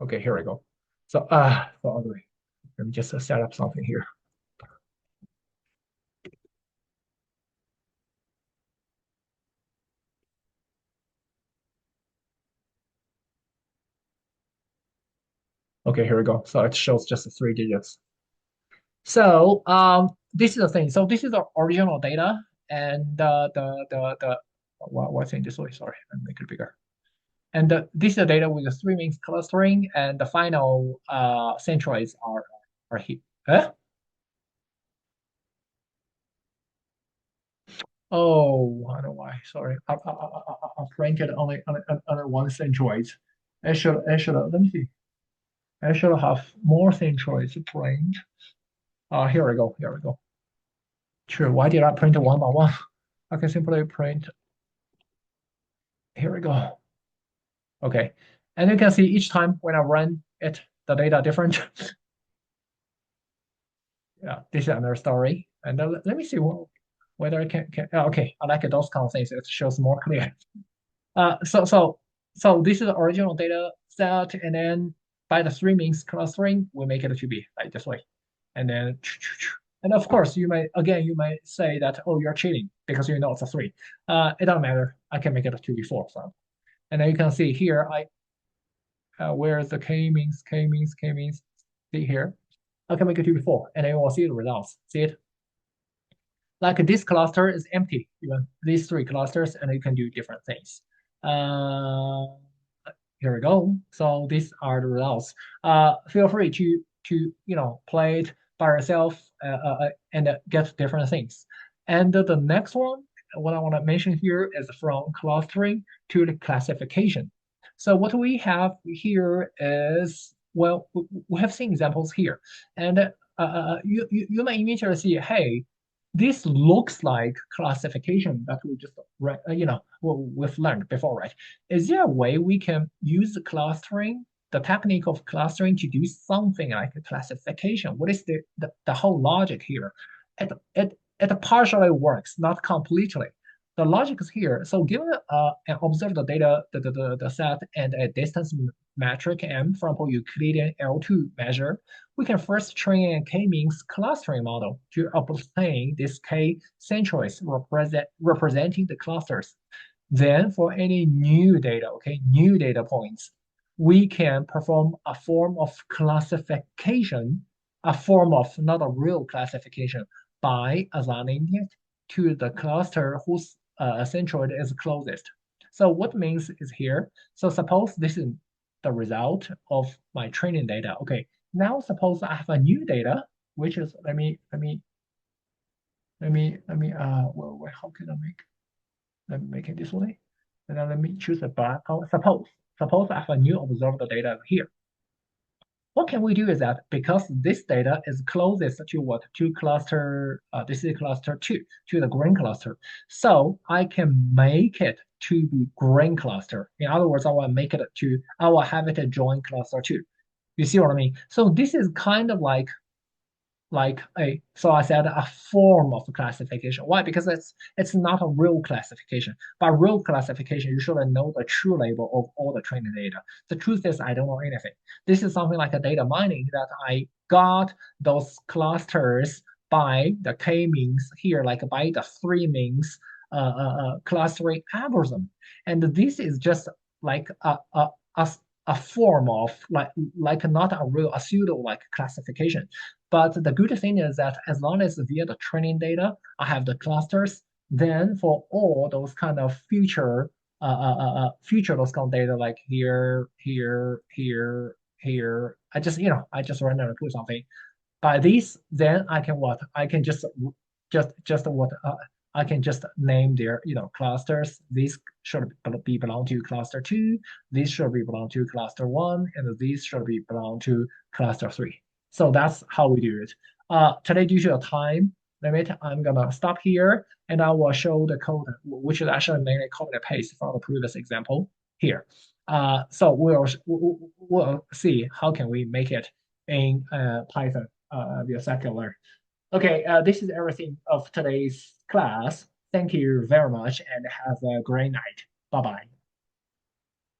Okay, here we go. So sorry, let me just set up something here. Okay, here we go. So it shows just 3 digits. So this is the thing. So this is the original data, and the what's in this way? Sorry, let me make it bigger. And this is the data with the three means clustering, and the final centroids are here. Huh? Oh, I don't know why. Sorry, I printed only one centroid. I should let me see. I should have more centroids to print. Here we go. Here we go. Sure. Why did I print one by one? I can simply print. Here we go. Okay. And you can see each time when I run it, the data different. Yeah, this is another story. And let me see whether I okay, I like those kind of things. It shows more clear. Uh, so so so this is the original data set, and then by the three means clustering, we make it to be like this way. And then and of course you might say that, oh, you're cheating because you know it's a three. It doesn't matter. I can make it a 2 before. So and then you can see here where the k means see here. I can make it 2 before, and then you will see the results. See it? Like this cluster is empty, even these three clusters, and you can do different things. Uh, Here we go. So these are the results. Feel free to play it by yourself and get different things. And the next one, what I want to mention here is from clustering to the classification. So what we have here is, well, we have seen examples here, and you may immediately see, hey, this looks like classification that we just we've learned before, right? Is there a way we can use the technique of clustering to do something like a classification? What is the whole logic here? It partially works, not completely. The logic is here. So given and observe the data, the set and a distance metric M from a Euclidean L2 measure, we can first train a k-means clustering model to obtain this k centroids representing the clusters. Then for any new data, okay, new data points, we can perform a form of classification, a form of not a real classification by assigning it to the cluster whose centroid is closest. So what means is here, so suppose this is the result of my training data. Okay, now suppose I have a new data, which is, let me, well, how can I make? Let me make it this way. And then let me choose a black color. Suppose I have a new observed data here. What can we do is that because this data is closest to what? To cluster, this is cluster 2, to the green cluster. So I can make it to be green cluster. In other words, I will have it join cluster 2. You see what I mean? So this is kind of so I said a form of classification. Why? Because it's not a real classification. But real classification, you should know the true label of all the training data. The truth is I don't know anything. This is something like a data mining that I got those clusters by the k-means here, like by the 3-means clustering algorithm. And this is just like a, a form of like not a real a pseudo like classification. But the good thing is that as long as via the training data, I have the clusters, then for all those kind of future those kind of data like here, I just randomly put something. By this, then I can what? I can just what I can just name their clusters. These should be belong to cluster 2. These should be belong to cluster 1, and these should be belong to cluster 3. So that's how we do it. Today, due to a time limit, I'm gonna stop here, and I will show the code, which is actually mainly copy and paste from the previous example here. So we'll see how can we make it in Python via scikit-learn. Okay, this is everything of today's class. Thank you very much and have a great night. Bye bye.